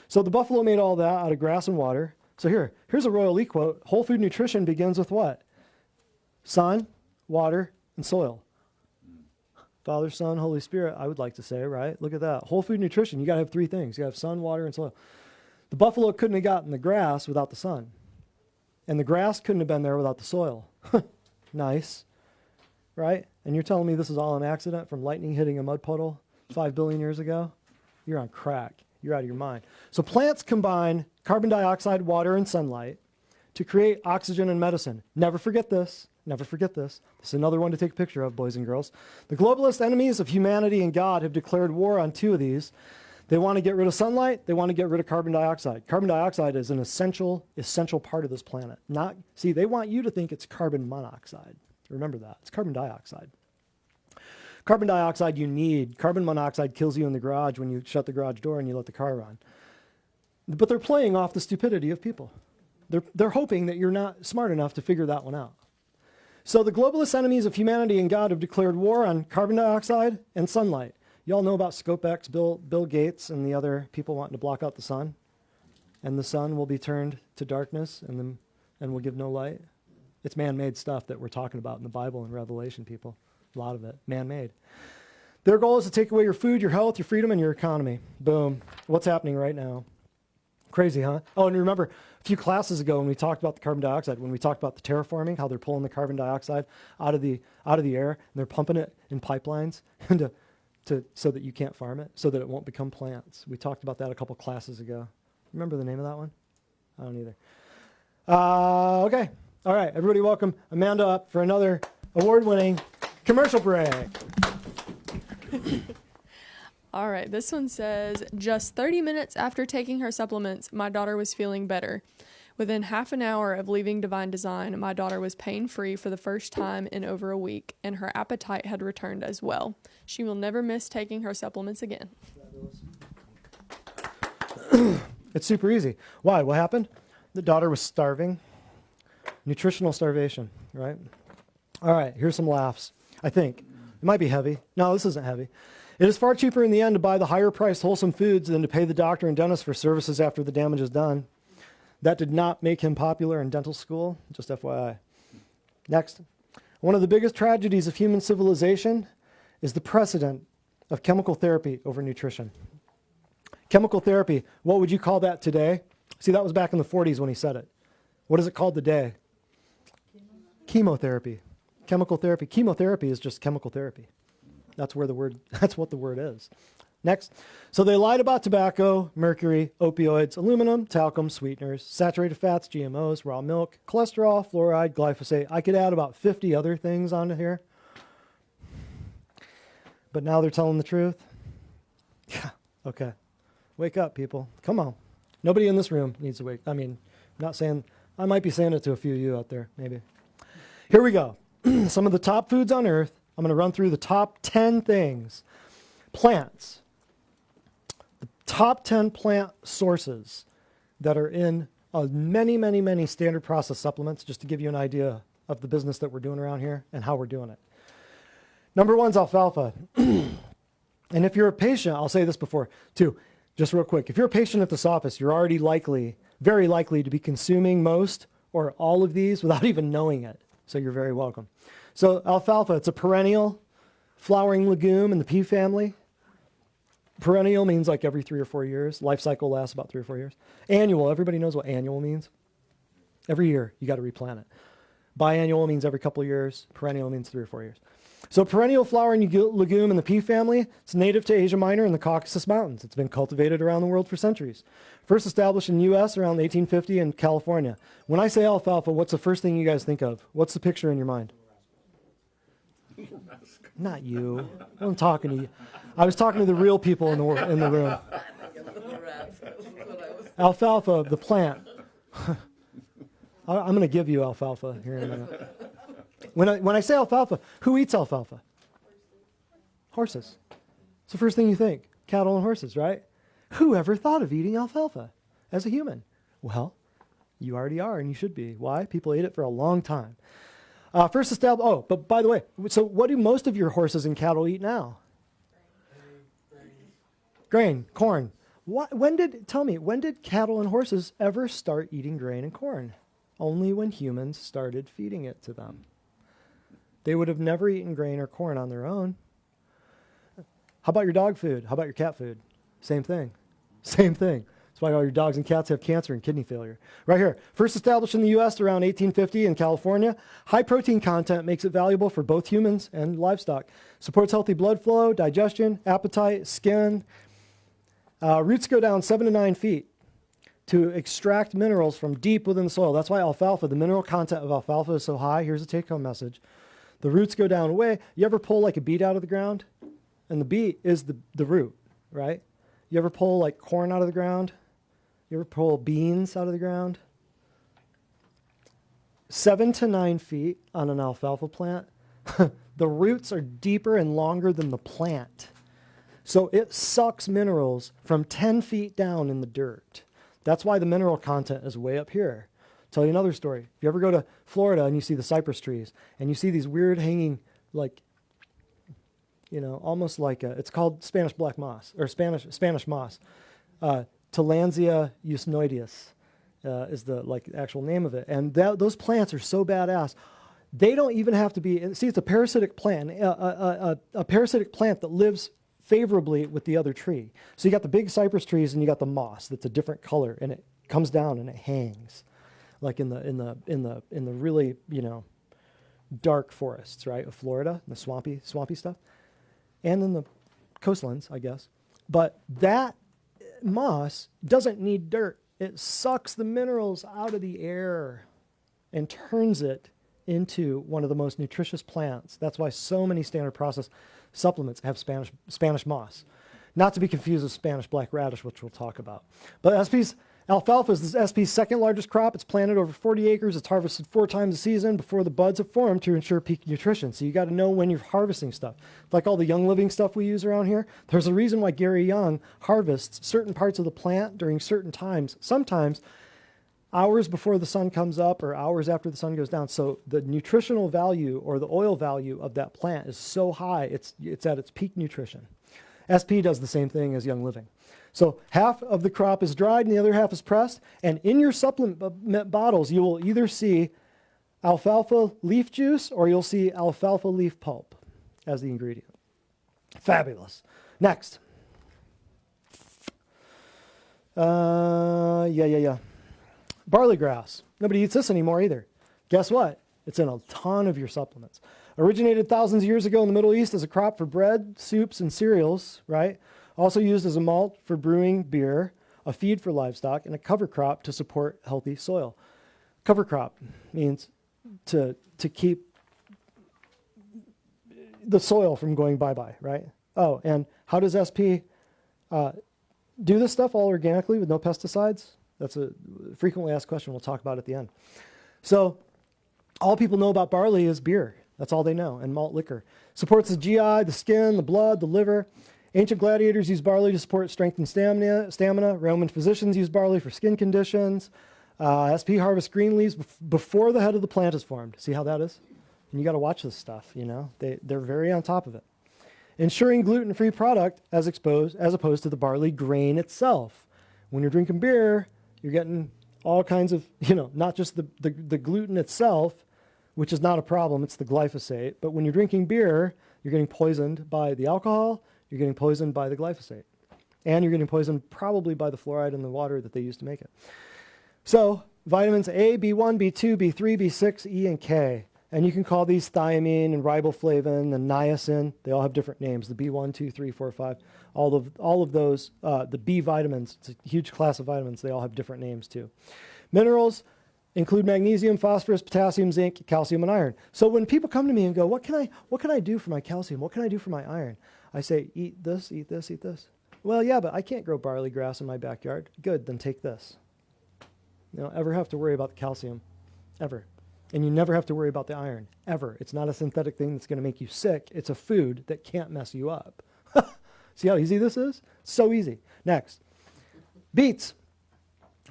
So the buffalo made all that out of grass and water. So here's a Royal E quote. Whole food nutrition begins with what? Sun, water, and soil. Father, Son, Holy Spirit, I would like to say, right? Look at that. Whole food nutrition, you got to have three things. You got to have sun, water, and soil. The buffalo couldn't have gotten the grass without the sun. And the grass couldn't have been there without the soil. Nice, right? And you're telling me this is all an accident from lightning hitting a mud puddle 5 billion years ago? You're on crack. You're out of your mind. So plants combine carbon dioxide, water, and sunlight to create oxygen and medicine. Never forget this. Never forget this. This is another one to take a picture of, boys and girls. The globalist enemies of humanity and God have declared war on two of these. They want to get rid of sunlight. They want to get rid of carbon dioxide. Carbon dioxide is an essential part of this planet. They want you to think it's carbon monoxide. Remember that. It's carbon dioxide. Carbon dioxide you need. Carbon monoxide kills you in the garage when you shut the garage door and you let the car run. But they're playing off the stupidity of people. They're hoping that you're not smart enough to figure that one out. So the globalist enemies of humanity and God have declared war on carbon dioxide and sunlight. You all know about ScopeX, Bill Gates, and the other people wanting to block out the sun. And the sun will be turned to darkness and will give no light. It's man-made stuff that we're talking about in the Bible and Revelation, people. A lot of it, man-made. Their goal is to take away your food, your health, your freedom, and your economy. Boom. What's happening right now? Crazy, huh? Oh, and remember, a few classes ago when we talked about the carbon dioxide, when we talked about the terraforming, how they're pulling the carbon dioxide out of the air, and they're pumping it in pipelines so that you can't farm it, so that it won't become plants. We talked about that a couple classes ago. Remember the name of that one? I don't either. Okay. All right. Everybody welcome Amanda up for another award-winning commercial break. All right, this one says, just 30 minutes after taking her supplements, my daughter was feeling better. Within half an hour of leaving Divine Design, my daughter was pain-free for the first time in over a week, and her appetite had returned as well. She will never miss taking her supplements again. It's super easy. Why? What happened? The daughter was starving. Nutritional starvation, right? All right, here's some laughs. I think. It might be heavy. No, this isn't heavy. It is far cheaper in the end to buy the higher-priced wholesome foods than to pay the doctor and dentist for services after the damage is done. That did not make him popular in dental school, just FYI. Next. One of the biggest tragedies of human civilization is the precedent of chemical therapy over nutrition. Chemical therapy, what would you call that today? See, that was back in the 40s when he said it. What is it called today? Chemotherapy. Chemical therapy. Chemotherapy is just chemical therapy. That's what the word is. Next. So they lied about tobacco, mercury, opioids, aluminum, talcum, sweeteners, saturated fats, GMOs, raw milk, cholesterol, fluoride, glyphosate. I could add about 50 other things onto here. But now they're telling the truth. Yeah. Okay. Wake up, people. Come on. Nobody in this room needs to wake. I mean, I'm not saying, I might be saying it to a few of you out there, maybe. Here we go. Some of the top foods on earth. I'm going to run through the top 10 things. Plants. The top 10 plant sources that are in many standard process supplements, just to give you an idea of the business that we're doing around here and how we're doing it. Number one is alfalfa. And if you're a patient, I'll say this before, too, just real quick. If you're a patient at this office, you're already very likely to be consuming most or all of these without even knowing it. So you're very welcome. So alfalfa, it's a perennial flowering legume in the pea family. Perennial means like every 3 or 4 years. Life cycle lasts about 3 or 4 years. Annual, everybody knows what annual means. Every year, you got to replant it. Biannual means every couple of years. Perennial means 3 or 4 years. So perennial flowering legume in the pea family, it's native to Asia Minor and the Caucasus Mountains. It's been cultivated around the world for centuries. First established in the U.S. around 1850 in California. When I say alfalfa, what's the first thing you guys think of? What's the picture in your mind? Not you. I'm talking to you. I was talking to the real people in the room. Alfalfa, the plant. I'm going to give you alfalfa here in a minute. When I say alfalfa, who eats alfalfa? Horses. It's the first thing you think. Cattle and horses, right? Who ever thought of eating alfalfa as a human? Well, you already are, and you should be. Why? People ate it for a long time. First established. Oh, but by the way, so what do most of your horses and cattle eat now? Grain, corn. When did cattle and horses ever start eating grain and corn? Only when humans started feeding it to them. They would have never eaten grain or corn on their own. How about your dog food? How about your cat food? Same thing. Same thing. That's why all your dogs and cats have cancer and kidney failure. Right here. First established in the U.S. around 1850 in California. High protein content makes it valuable for both humans and livestock. Supports healthy blood flow, digestion, appetite, skin. Roots go down 7 to 9 feet to extract minerals from deep within the soil. That's why alfalfa, the mineral content of alfalfa is so high. Here's a take-home message. The roots go down way. You ever pull like a beet out of the ground? And the beet is the root, right? You ever pull like corn out of the ground? You ever pull beans out of the ground? 7 to 9 feet on an alfalfa plant. The roots are deeper and longer than the plant. So it sucks minerals from 10 feet down in the dirt. That's why the mineral content is way up here. Tell you another story. If you ever go to Florida and you see the cypress trees and you see these weird hanging, like, almost like it's called Spanish black moss or Spanish moss. Tillandsia usnoideus is the actual name of it. And those plants are so badass. They don't even have to be. See, it's a parasitic plant, a parasitic plant that lives favorably with the other tree. So you got the big cypress trees and you got the moss that's a different color and it comes down and it hangs. Like in the really dark forests, right, of Florida, the swampy stuff, and then the coastlands, I guess. But that moss doesn't need dirt. It sucks the minerals out of the air and turns it into one of the most nutritious plants. That's why so many standard process supplements have Spanish moss, not to be confused with Spanish black radish, which we'll talk about. But alfalfa is SP's second largest crop. It's planted over 40 acres. It's harvested 4 times a season before the buds have formed to ensure peak nutrition. So you got to know when you're harvesting stuff. Like all the Young Living stuff we use around here, there's a reason why Gary Young harvests certain parts of the plant during certain times, sometimes hours before the sun comes up or hours after the sun goes down. So the nutritional value or the oil value of that plant is so high, it's at its peak nutrition. SP does the same thing as Young Living. So half of the crop is dried and the other half is pressed. And in your supplement bottles, you will either see alfalfa leaf juice or you'll see alfalfa leaf pulp as the ingredient. Fabulous. Next. Barley grass. Nobody eats this anymore either. Guess what? It's in a ton of your supplements. Originated thousands of years ago in the Middle East as a crop for bread, soups, and cereals, right? Also used as a malt for brewing beer, a feed for livestock, and a cover crop to support healthy soil. Cover crop means to keep the soil from going bye-bye, right? Oh, and how does SP do this stuff all organically with no pesticides? That's a frequently asked question we'll talk about at the end. So all people know about barley is beer. That's all they know, and malt liquor. Supports the GI, the skin, the blood, the liver. Ancient gladiators used barley to support strength and stamina. Roman physicians used barley for skin conditions. SP harvests green leaves before the head of the plant is formed. See how that is? And you got to watch this stuff, They're very on top of it. Ensuring gluten-free product as opposed to the barley grain itself. When you're drinking beer, you're getting all kinds of, not just the gluten itself, which is not a problem, it's the glyphosate. But when you're drinking beer, you're getting poisoned by the alcohol, you're getting poisoned by the glyphosate. And you're getting poisoned probably by the fluoride in the water that they use to make it. So vitamins A, B1, B2, B3, B6, E, and K. And you can call these thiamine and riboflavin and niacin. They all have different names. The B1, 2, 3, 4, 5. All of those, the B vitamins, it's a huge class of vitamins. They all have different names too. Minerals include magnesium, phosphorus, potassium, zinc, calcium, and iron. So when people come to me and go, what can I do for my calcium? What can I do for my iron? I say, eat this, eat this, eat this. Well, yeah, but I can't grow barley grass in my backyard. Good, then take this. You don't ever have to worry about the calcium, ever. And you never have to worry about the iron, ever. It's not a synthetic thing that's going to make you sick. It's a food that can't mess you up. See how easy this is? So easy. Next. Beets.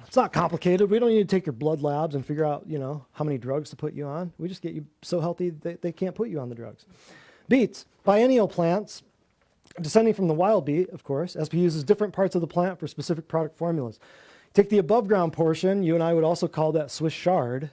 It's not complicated. We don't need to take your blood labs and figure out, how many drugs to put you on. We just get you so healthy that they can't put you on the drugs. Beets. Biennial plants. Descending from the wild beet, of course. SP uses different parts of the plant for specific product formulas. Take the above ground portion. You and I would also call that Swiss chard.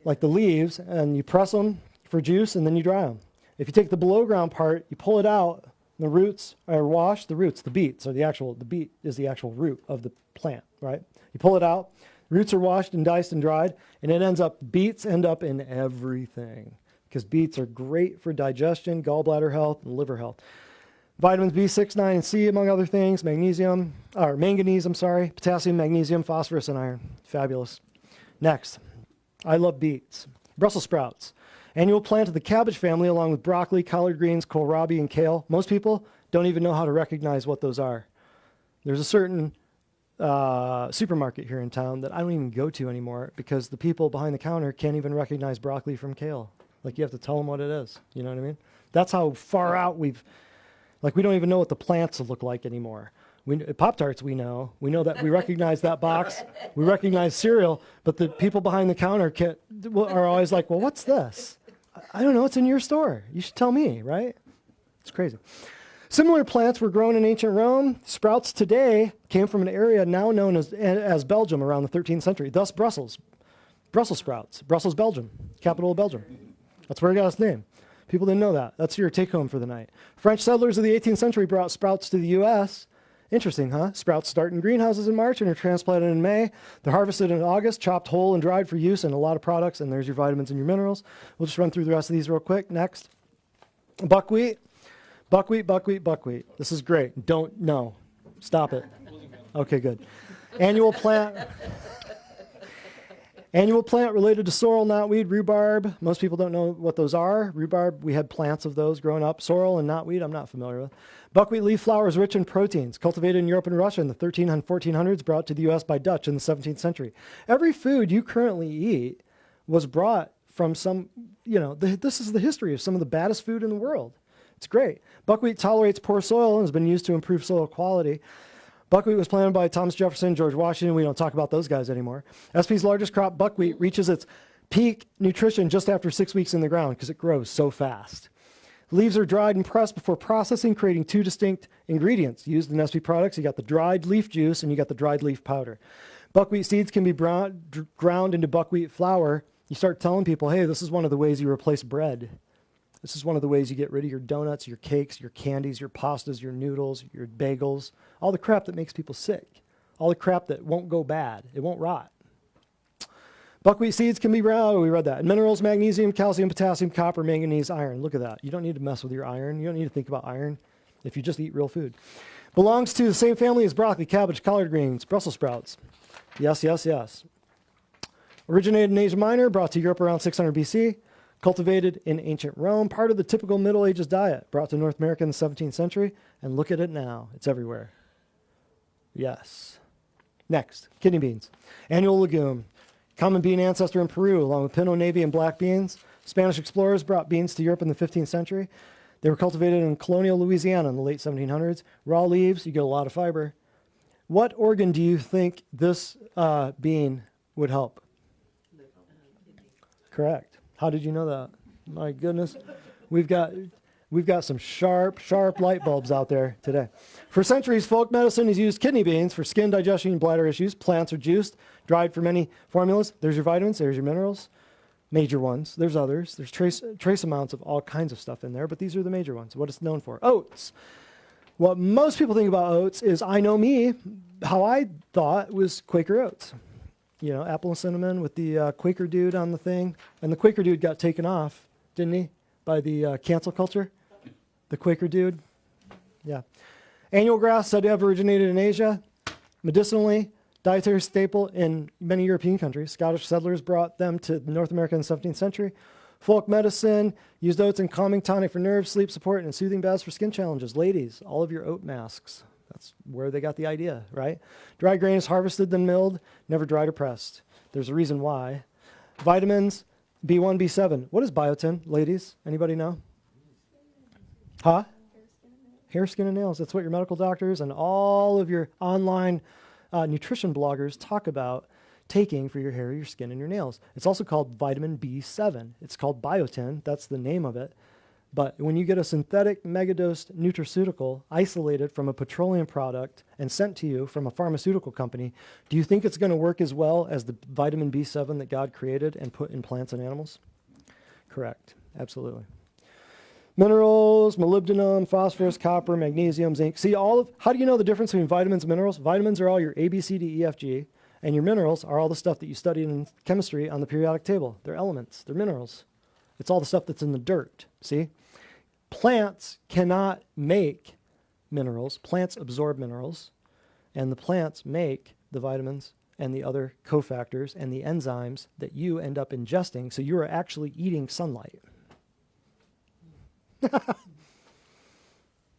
Like the leaves, and you press them for juice, and then you dry them. If you take the below ground part, you pull it out, the roots are washed, the beets are the beet is the actual root of the plant, right? You pull it out, roots are washed and diced and dried, and beets end up in everything, because beets are great for digestion, gallbladder health, and liver health. Vitamins B6, 9, and C, among other things, manganese, potassium, magnesium, phosphorus, and iron. Fabulous. Next. I love beets. Brussels sprouts. Annual plant of the cabbage family along with broccoli, collard greens, kohlrabi, and kale. Most people don't even know how to recognize what those are. There's a certain supermarket here in town that I don't even go to anymore because the people behind the counter can't even recognize broccoli from kale. Like you have to tell them what it is. You know what I mean? That's how far out we don't even know what the plants look like anymore. Pop-Tarts we know that we recognize that box, we recognize cereal, but the people behind the counter are always like, well, what's this? I don't know, it's in your store. You should tell me, right? It's crazy. Similar plants were grown in ancient Rome. Sprouts today came from an area now known as Belgium around the 13th century, thus Brussels sprouts, Brussels, Belgium, capital of Belgium. That's where it got its name. People didn't know that. That's your take-home for the night. French settlers of the 18th century brought sprouts to the U.S., Interesting, huh? Sprouts start in greenhouses in March and are transplanted in May. They're harvested in August, chopped whole and dried for use in a lot of products, and there's your vitamins and your minerals. We'll just run through the rest of these real quick. Next. Buckwheat. This is great. No. Stop it. Okay, good. Annual plant related to sorrel, knotweed, rhubarb. Most people don't know what those are. Rhubarb, we had plants of those growing up. Sorrel and knotweed, I'm not familiar with. Buckwheat leaf flour is rich in proteins, cultivated in Europe and Russia in the 1300s and 1400s, brought to the U.S. by Dutch in the 17th century. Every food you currently eat was brought from this is the history of some of the baddest food in the world. It's great. Buckwheat tolerates poor soil and has been used to improve soil quality. Buckwheat was planted by Thomas Jefferson, George Washington. We don't talk about those guys anymore. SP's largest crop, buckwheat, reaches its peak nutrition just after 6 weeks in the ground because it grows so fast. Leaves are dried and pressed before processing, creating two distinct ingredients used in SP products. You got the dried leaf juice and you got the dried leaf powder. Buckwheat seeds can be ground into buckwheat flour. You start telling people, hey, this is one of the ways you replace bread. This is one of the ways you get rid of your donuts, your cakes, your candies, your pastas, your noodles, your bagels, all the crap that makes people sick, all the crap that won't go bad. It won't rot. Buckwheat seeds can be ground. We read that. And minerals, magnesium, calcium, potassium, copper, manganese, iron. Look at that. You don't need to mess with your iron. You don't need to think about iron if you just eat real food. Belongs to the same family as broccoli, cabbage, collard greens, Brussels sprouts. Yes. Originated in Asia Minor, brought to Europe around 600 BC. Cultivated in ancient Rome, part of the typical Middle Ages diet, brought to North America in the 17th century, and look at it now. It's everywhere. Yes. Next, kidney beans. Annual legume. Common bean ancestor in Peru, along with pinto, navy, and black beans. Spanish explorers brought beans to Europe in the 15th century. They were cultivated in colonial Louisiana in the late 1700s. Raw leaves, you get a lot of fiber. What organ do you think this bean would help? Correct. How did you know that? My goodness. We've got some sharp light bulbs out there today. For centuries, folk medicine has used kidney beans for skin, digestion, and bladder issues. Plants are juiced, dried for many formulas. There's your vitamins, there's your minerals, major ones. There's others. There's trace amounts of all kinds of stuff in there, but these are the major ones, what it's known for. Oats. What most people think about oats is, I know me, how I thought was Quaker Oats. You know, apple and cinnamon with the Quaker dude on the thing. And the Quaker dude got taken off, didn't he, by the cancel culture? The Quaker dude. Yeah. Annual grass said to have originated in Asia. Medicinally, dietary staple in many European countries. Scottish settlers brought them to North America in the 17th century. Folk medicine used oats in calming tonic for nerves, sleep support, and soothing baths for skin challenges. Ladies, all of your oat masks. That's where they got the idea, right? Dry grain is harvested, then milled, never dried or pressed. There's a reason why. Vitamins, B1, B7. What is biotin, ladies? Anybody know? Huh? Hair, skin, and nails. That's what your medical doctors and all of your online nutrition bloggers talk about taking for your hair, your skin, and your nails. It's also called vitamin B7. It's called biotin. That's the name of it. But when you get a synthetic megadosed nutraceutical isolated from a petroleum product and sent to you from a pharmaceutical company, do you think it's going to work as well as the vitamin B7 that God created and put in plants and animals? Correct. Absolutely. Minerals, molybdenum, phosphorus, copper, magnesium, zinc. See, how do you know the difference between vitamins and minerals? Vitamins are all your A, B, C, D, E, F, G, and your minerals are all the stuff that you studied in chemistry on the periodic table. They're elements. They're minerals. It's all the stuff that's in the dirt, see? Plants cannot make minerals. Plants absorb minerals, and the plants make the vitamins and the other cofactors and the enzymes that you end up ingesting, so you are actually eating sunlight.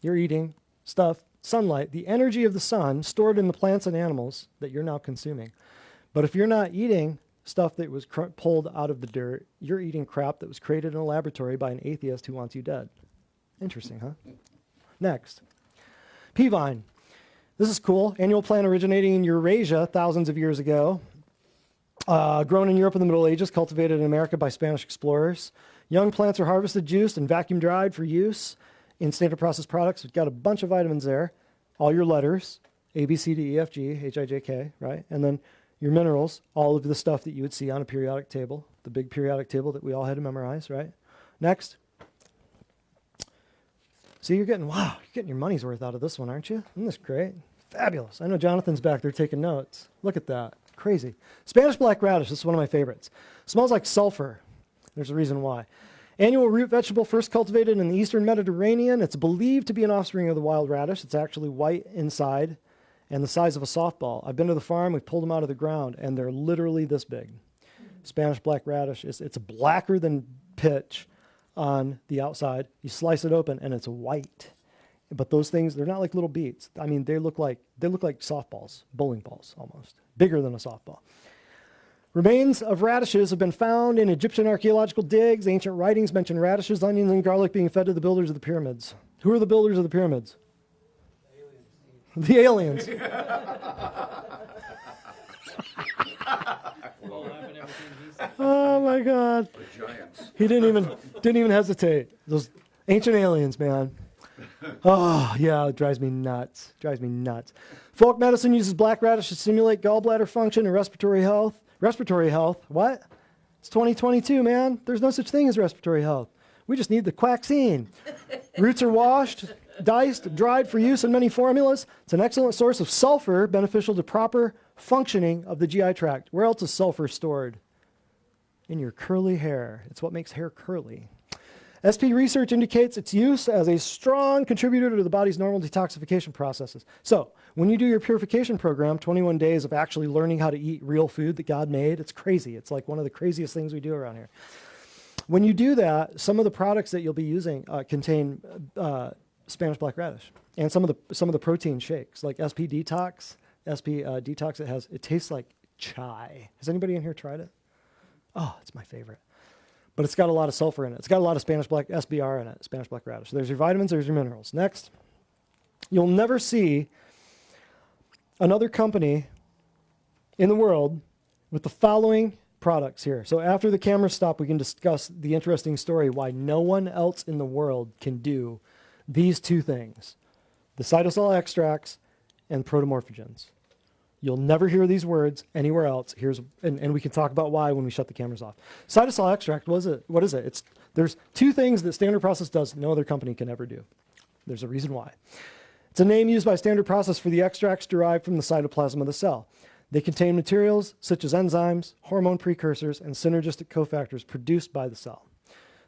You're eating stuff, sunlight, the energy of the sun stored in the plants and animals that you're now consuming. But if you're not eating stuff that was pulled out of the dirt, you're eating crap that was created in a laboratory by an atheist who wants you dead. Interesting, huh? Next. Pea vine. This is cool. Annual plant originating in Eurasia thousands of years ago. Grown in Europe in the Middle Ages, cultivated in America by Spanish explorers. Young plants are harvested, juiced, and vacuum dried for use in standard processed products. We've got a bunch of vitamins there. All your letters, A, B, C, D, E, F, G, H, I, J, K, right? And then your minerals, all of the stuff that you would see on a periodic table, the big periodic table that we all had to memorize, right? Next. See, you're getting your money's worth out of this one, aren't you? Isn't this great? Fabulous. I know Jonathan's back there taking notes. Look at that. Crazy. Spanish black radish, this is one of my favorites. Smells like sulfur. There's a reason why. Annual root vegetable first cultivated in the eastern Mediterranean. It's believed to be an offspring of the wild radish. It's actually white inside and the size of a softball. I've been to the farm. We've pulled them out of the ground, and they're literally this big. Spanish black radish, it's blacker than pitch on the outside. You slice it open, and it's white. But those things, they're not like little beets. I mean, they look like softballs, bowling balls almost, bigger than a softball. Remains of radishes have been found in Egyptian archaeological digs. Ancient writings mention radishes, onions, and garlic being fed to the builders of the pyramids. Who are the builders of the pyramids? The aliens. Oh my God! The giants. He didn't even hesitate. Those ancient aliens, man. Oh yeah, it drives me nuts. Folk medicine uses black radish to stimulate gallbladder function and respiratory health. Respiratory health? What? It's 2022, man. There's no such thing as respiratory health. We just need the quaxine. Roots are washed, diced, dried for use in many formulas. It's an excellent source of sulfur, beneficial to proper functioning of the GI tract. Where else is sulfur stored? In your curly hair. It's what makes hair curly. SP research indicates its use as a strong contributor to the body's normal detoxification processes. So, when you do your purification program, 21 days of actually learning how to eat real food that God made, it's crazy. It's like one of the craziest things we do around here. When you do that, some of the products that you'll be using contain Spanish black radish and some of the protein shakes, like SP Detox. SP Detox, it tastes like chai. Has anybody in here tried it? Oh, it's my favorite. But it's got a lot of sulfur in it. It's got a lot of Spanish black SBR in it, Spanish black radish. So there's your vitamins, there's your minerals. Next, you'll never see another company in the world with the following products here. So after the cameras stop, we can discuss the interesting story why no one else in the world can do these two things, the cytosol extracts and protomorphogens. You'll never hear these words anywhere else. And we can talk about why when we shut the cameras off. Cytosol extract, what is it? There's two things that Standard Process does no other company can ever do. There's a reason why. It's a name used by standard process for the extracts derived from the cytoplasm of the cell. They contain materials such as enzymes, hormone precursors, and synergistic cofactors produced by the cell.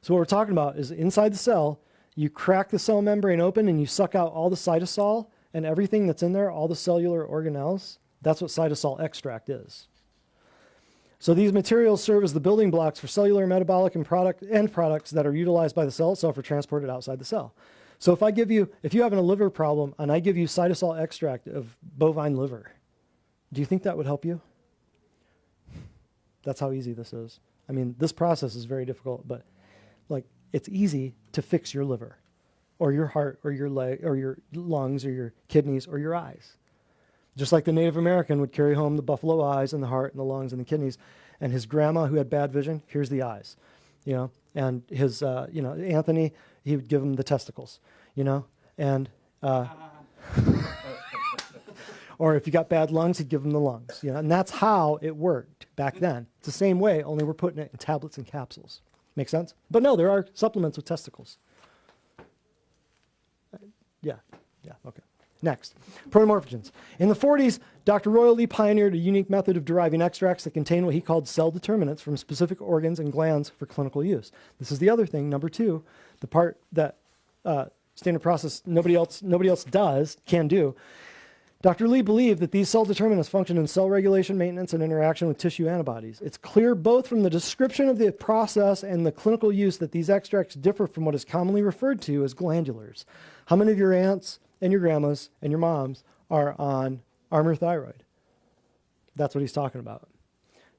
So what we're talking about is inside the cell, you crack the cell membrane open and you suck out all the cytosol and everything that's in there, all the cellular organelles. That's what cytosol extract is. So these materials serve as the building blocks for cellular, metabolic, and end products that are utilized by the cell itself or transported outside the cell. So if you have a liver problem and I give you cytosol extract of bovine liver, do you think that would help you? That's how easy this is. I mean, this process is very difficult, but like it's easy to fix your liver or your heart or your leg or your lungs or your kidneys or your eyes. Just like the Native American would carry home the buffalo eyes and the heart and the lungs and the kidneys, and his grandma who had bad vision, here's the eyes, and his, Anthony, he would give him the testicles, and, or if you got bad lungs, he'd give him the lungs, and that's how it worked back then. It's the same way, only we're putting it in tablets and capsules. Make sense? But no, there are supplements with testicles. Yeah, okay. Next, protomorphogens. In the 40s, Dr. Royal Lee pioneered a unique method of deriving extracts that contain what he called cell determinants from specific organs and glands for clinical use. This is the other thing, number 2, the part that standard process nobody else can do. Dr. Lee believed that these cell determinants function in cell regulation, maintenance, and interaction with tissue antibodies. It's clear both from the description of the process and the clinical use that these extracts differ from what is commonly referred to as glandulars. How many of your aunts and your grandmas and your moms are on Armour thyroid? That's what he's talking about.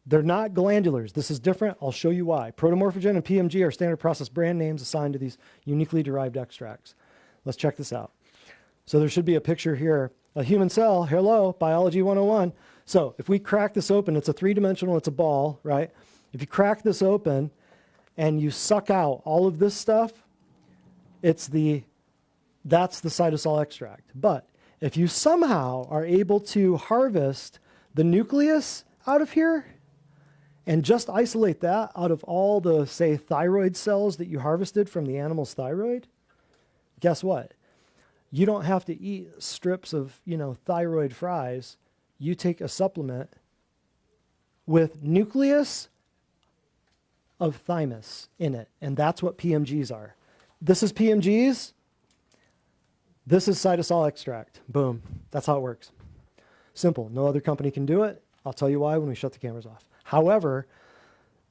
They're not glandulars. This is different. I'll show you why. Protomorphogen and PMG are standard process brand names assigned to these uniquely derived extracts. Let's check this out. So there should be a picture here. A human cell, hello, biology 101. So if we crack this open, it's a 3-dimensional, it's a ball, right? If you crack this open and you suck out all of this stuff, that's the cytosol extract. But if you somehow are able to harvest the nucleus out of here and just isolate that out of all the, say, thyroid cells that you harvested from the animal's thyroid, guess what? You don't have to eat strips of, thyroid fries. You take a supplement with nucleus of thymus in it, and that's what PMGs are. This is PMGs. This is cytosol extract. Boom. That's how it works. Simple. No other company can do it. I'll tell you why when we shut the cameras off. However,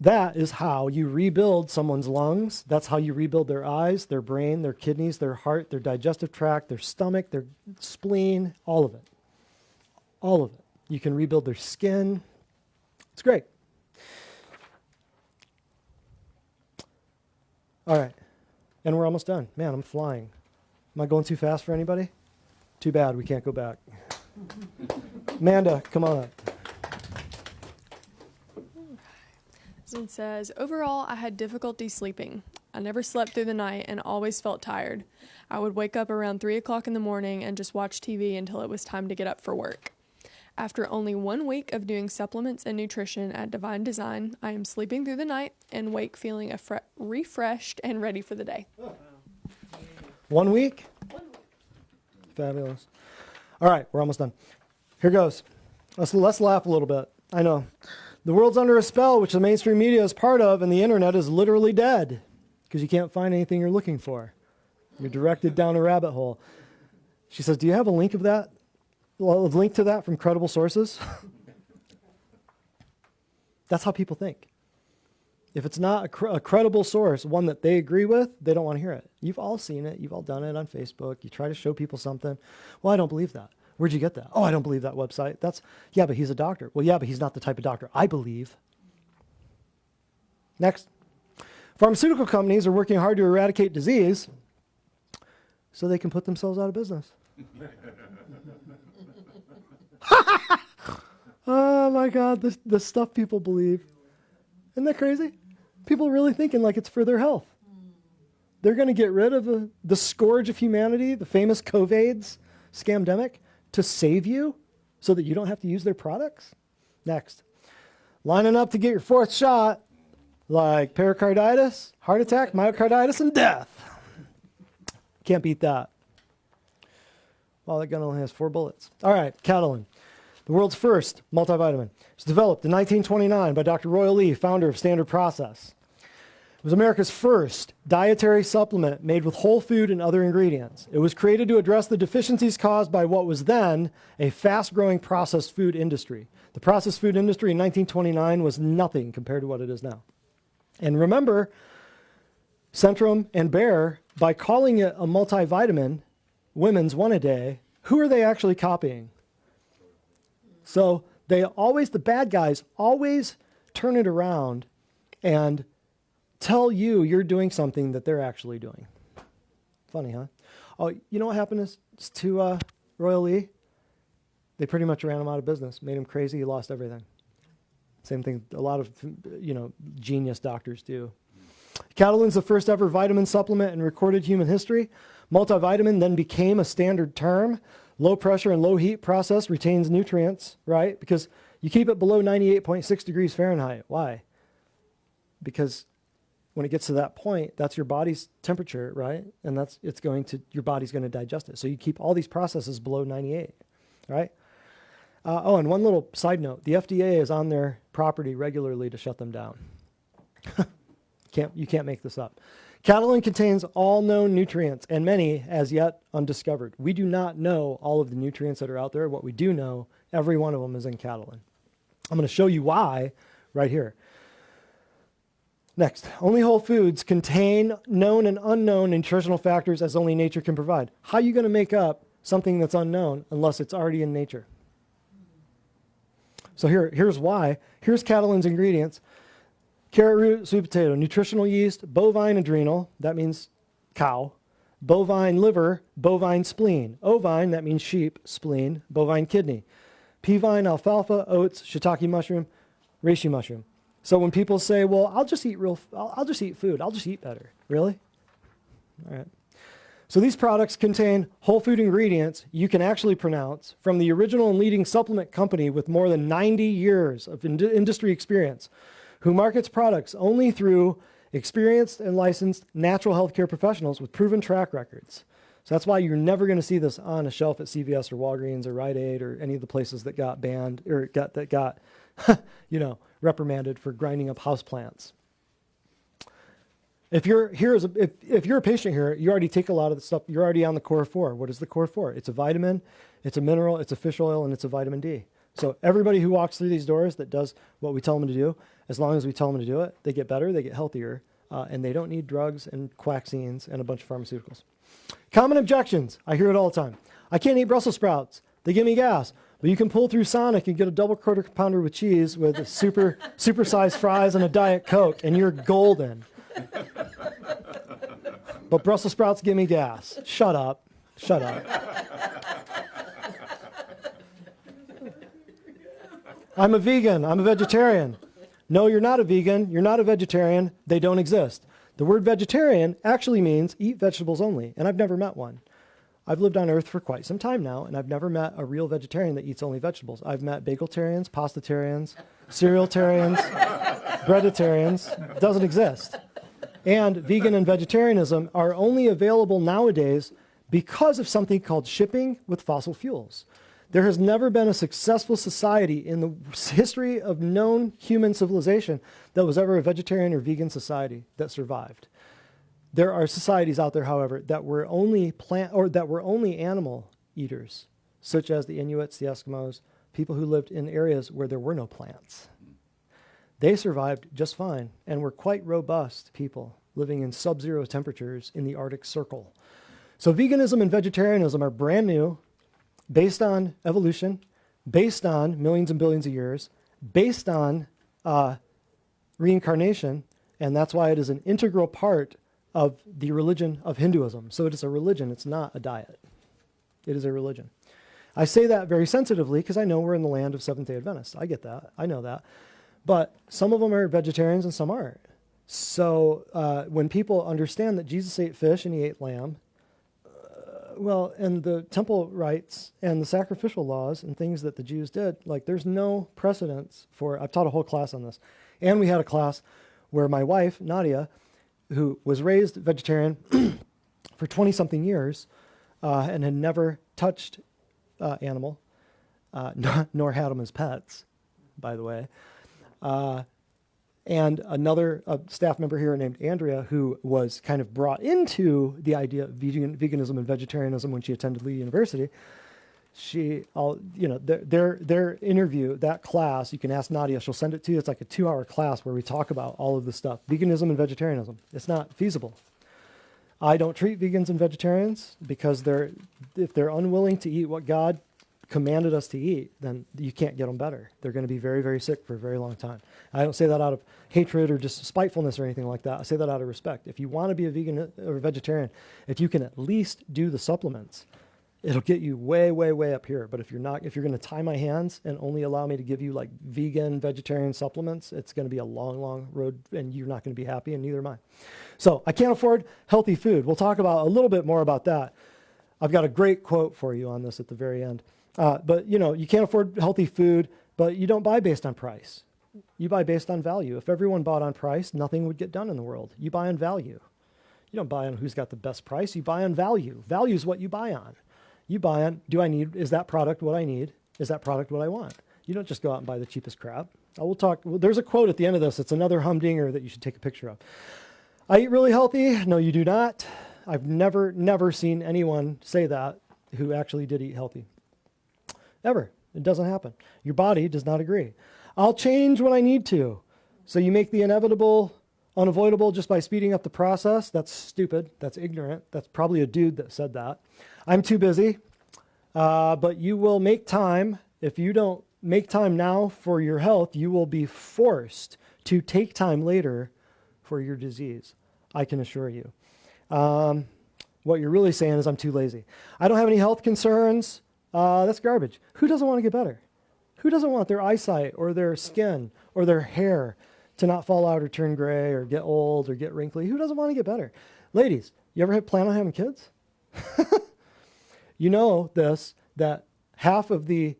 that is how you rebuild someone's lungs. That's how you rebuild their eyes, their brain, their kidneys, their heart, their digestive tract, their stomach, their spleen, all of it. All of it. You can rebuild their skin. It's great. All right. And we're almost done. Man, I'm flying. Am I going too fast for anybody? Too bad, we can't go back. Amanda, come on up. This one says, overall, I had difficulty sleeping. I never slept through the night and always felt tired. I would wake up around 3 o'clock in the morning and just watch TV until it was time to get up for work. After only 1 week of doing supplements and nutrition at Divine Design, I am sleeping through the night and wake feeling refreshed and ready for the day. Oh. 1 week? Fabulous. All right, we're almost done. Here goes. Let's laugh a little bit. I know. The world's under a spell, which the mainstream media is part of, and the internet is literally dead because you can't find anything you're looking for. You're directed down a rabbit hole. She says, do you have a link of that? A link to that from credible sources? That's how people think. If it's not a credible source, one that they agree with, they don't want to hear it. You've all seen it. You've all done it on Facebook. You try to show people something. Well, I don't believe that. Where'd you get that? Oh, I don't believe that website. Yeah, but he's a doctor. Well, yeah, but he's not the type of doctor I believe. Next. Pharmaceutical companies are working hard to eradicate disease so they can put themselves out of business. Oh my God, the stuff people believe. Isn't that crazy? People really thinking like it's for their health. They're going to get rid of the scourge of humanity, the famous COVIDs, scamdemic, to save you so that you don't have to use their products? Next. Lining up to get your 4th shot, like pericarditis, heart attack, myocarditis, and death. Can't beat that. Well, that gun only has 4 bullets. All right, Catalin, the world's first multivitamin. It was developed in 1929 by Dr. Royal Lee, founder of Standard Process. It was America's first dietary supplement made with whole food and other ingredients. It was created to address the deficiencies caused by what was then a fast-growing processed food industry. The processed food industry in 1929 was nothing compared to what it is now. And remember, Centrum and Bayer, by calling it a multivitamin, women's one a day, who are they actually copying? So the bad guys always turn it around and tell you you're doing something that they're actually doing. Funny, huh? Oh, you know what happened to Royal Lee? They pretty much ran him out of business, made him crazy, he lost everything. Same thing a lot of, genius doctors do. Catalin's the first ever vitamin supplement in recorded human history. Multivitamin then became a standard term. Low pressure and low heat process retains nutrients, right? Because you keep it below 98.6 degrees Fahrenheit. Why? Because when it gets to that point, that's your body's temperature, right? And your body's going to digest it. So you keep all these processes below 98, right? And one little side note, the FDA is on their property regularly to shut them down. You can't make this up. Catalin contains all known nutrients and many as yet undiscovered. We do not know all of the nutrients that are out there. What we do know, every one of them is in Catalin. I'm going to show you why right here. Next, only whole foods contain known and unknown nutritional factors as only nature can provide. How are you going to make up something that's unknown unless it's already in nature? So here's why. Here's Catalin's ingredients. Carrot root, sweet potato, nutritional yeast, bovine adrenal, that means cow, bovine liver, bovine spleen, ovine, that means sheep, spleen, bovine kidney, pea vine, alfalfa, oats, shiitake mushroom, reishi mushroom. So when people say, well, I'll just eat food, I'll just eat better. Really? All right. So these products contain whole food ingredients you can actually pronounce from the original and leading supplement company with more than 90 years of industry experience, who markets products only through experienced and licensed natural healthcare professionals with proven track records. So that's why you're never going to see this on a shelf at CVS or Walgreens or Rite Aid or any of the places that got banned or got reprimanded for grinding up houseplants. If you're a patient here, you already take a lot of the stuff. You're already on the core 4. What is the core 4? It's a vitamin, it's a mineral, it's a fish oil, and it's a vitamin D. So everybody who walks through these doors that does what we tell them to do, as long as we tell them to do it, they get better, they get healthier, and they don't need drugs and quaxines and a bunch of pharmaceuticals. Common objections. I hear it all the time. I can't eat Brussels sprouts. They give me gas. But you can pull through Sonic and get a double quarter pounder with cheese with super-sized fries and a Diet Coke, and you're golden. But Brussels sprouts give me gas. Shut up. Shut up. I'm a vegan. I'm a vegetarian. No, you're not a vegan. You're not a vegetarian. They don't exist. The word vegetarian actually means eat vegetables only, and I've never met one. I've lived on Earth for quite some time now, and I've never met a real vegetarian that eats only vegetables. I've met bageltarians, pastatarians, cerealtarians, breaditarians. Doesn't exist. And vegan and vegetarianism are only available nowadays because of something called shipping with fossil fuels. There has never been a successful society in the history of known human civilization that was ever a vegetarian or vegan society that survived. There are societies out there, however, that were only animal eaters, such as the Inuits, the Eskimos, people who lived in areas where there were no plants. They survived just fine and were quite robust people living in sub-zero temperatures in the Arctic Circle. So veganism and vegetarianism are brand new, based on evolution, based on millions and billions of years, based on reincarnation, and that's why it is an integral part of the religion of Hinduism. So it is a religion, it's not a diet. It is a religion. I say that very sensitively because I know we're in the land of Seventh-day Adventists. I get that. I know that. But some of them are vegetarians and some aren't. So when people understand that Jesus ate fish and he ate lamb, and the temple rites and the sacrificial laws and things that the Jews did, like there's no precedence for, I've taught a whole class on this. And we had a class where my wife, Nadia, who was raised vegetarian for 20-something years and had never touched animal, nor had them as pets, by the way. And another staff member here named Andrea, who was kind of brought into the idea of veganism and vegetarianism when she attended Lee University. Their interview, that class, you can ask Nadia, she'll send it to you. It's like a 2-hour class where we talk about all of this stuff. Veganism and vegetarianism. It's not feasible. I don't treat vegans and vegetarians because if they're unwilling to eat what God commanded us to eat, then you can't get them better. They're going to be very, very sick for a very long time. I don't say that out of hatred or just spitefulness or anything like that. I say that out of respect. If you want to be a vegan or a vegetarian, if you can at least do the supplements, it'll get you way, way, way up here. But if you're going to tie my hands and only allow me to give you like vegan, vegetarian supplements, it's going to be a long, long road and you're not going to be happy and neither am I. So I can't afford healthy food. We'll talk about a little bit more about that. I've got a great quote for you on this at the very end. But you can't afford healthy food, but you don't buy based on price. You buy based on value. If everyone bought on price, nothing would get done in the world. You buy on value. You don't buy on who's got the best price. You buy on value. Value is what you buy on. You buy on, is that product what I need? Is that product what I want? You don't just go out and buy the cheapest crap. There's a quote at the end of this. It's another humdinger that you should take a picture of. I eat really healthy. No, you do not. I've never seen anyone say that who actually did eat healthy. Ever. It doesn't happen. Your body does not agree. I'll change when I need to. So you make the inevitable unavoidable just by speeding up the process. That's stupid. That's ignorant. That's probably a dude that said that. I'm too busy. But you will make time. If you don't make time now for your health, you will be forced to take time later for your disease. I can assure you. What you're really saying is I'm too lazy. I don't have any health concerns. That's garbage. Who doesn't want to get better? Who doesn't want their eyesight or their skin or their hair to not fall out or turn gray or get old or get wrinkly? Who doesn't want to get better? Ladies, you ever plan on having kids? You know this, that half of the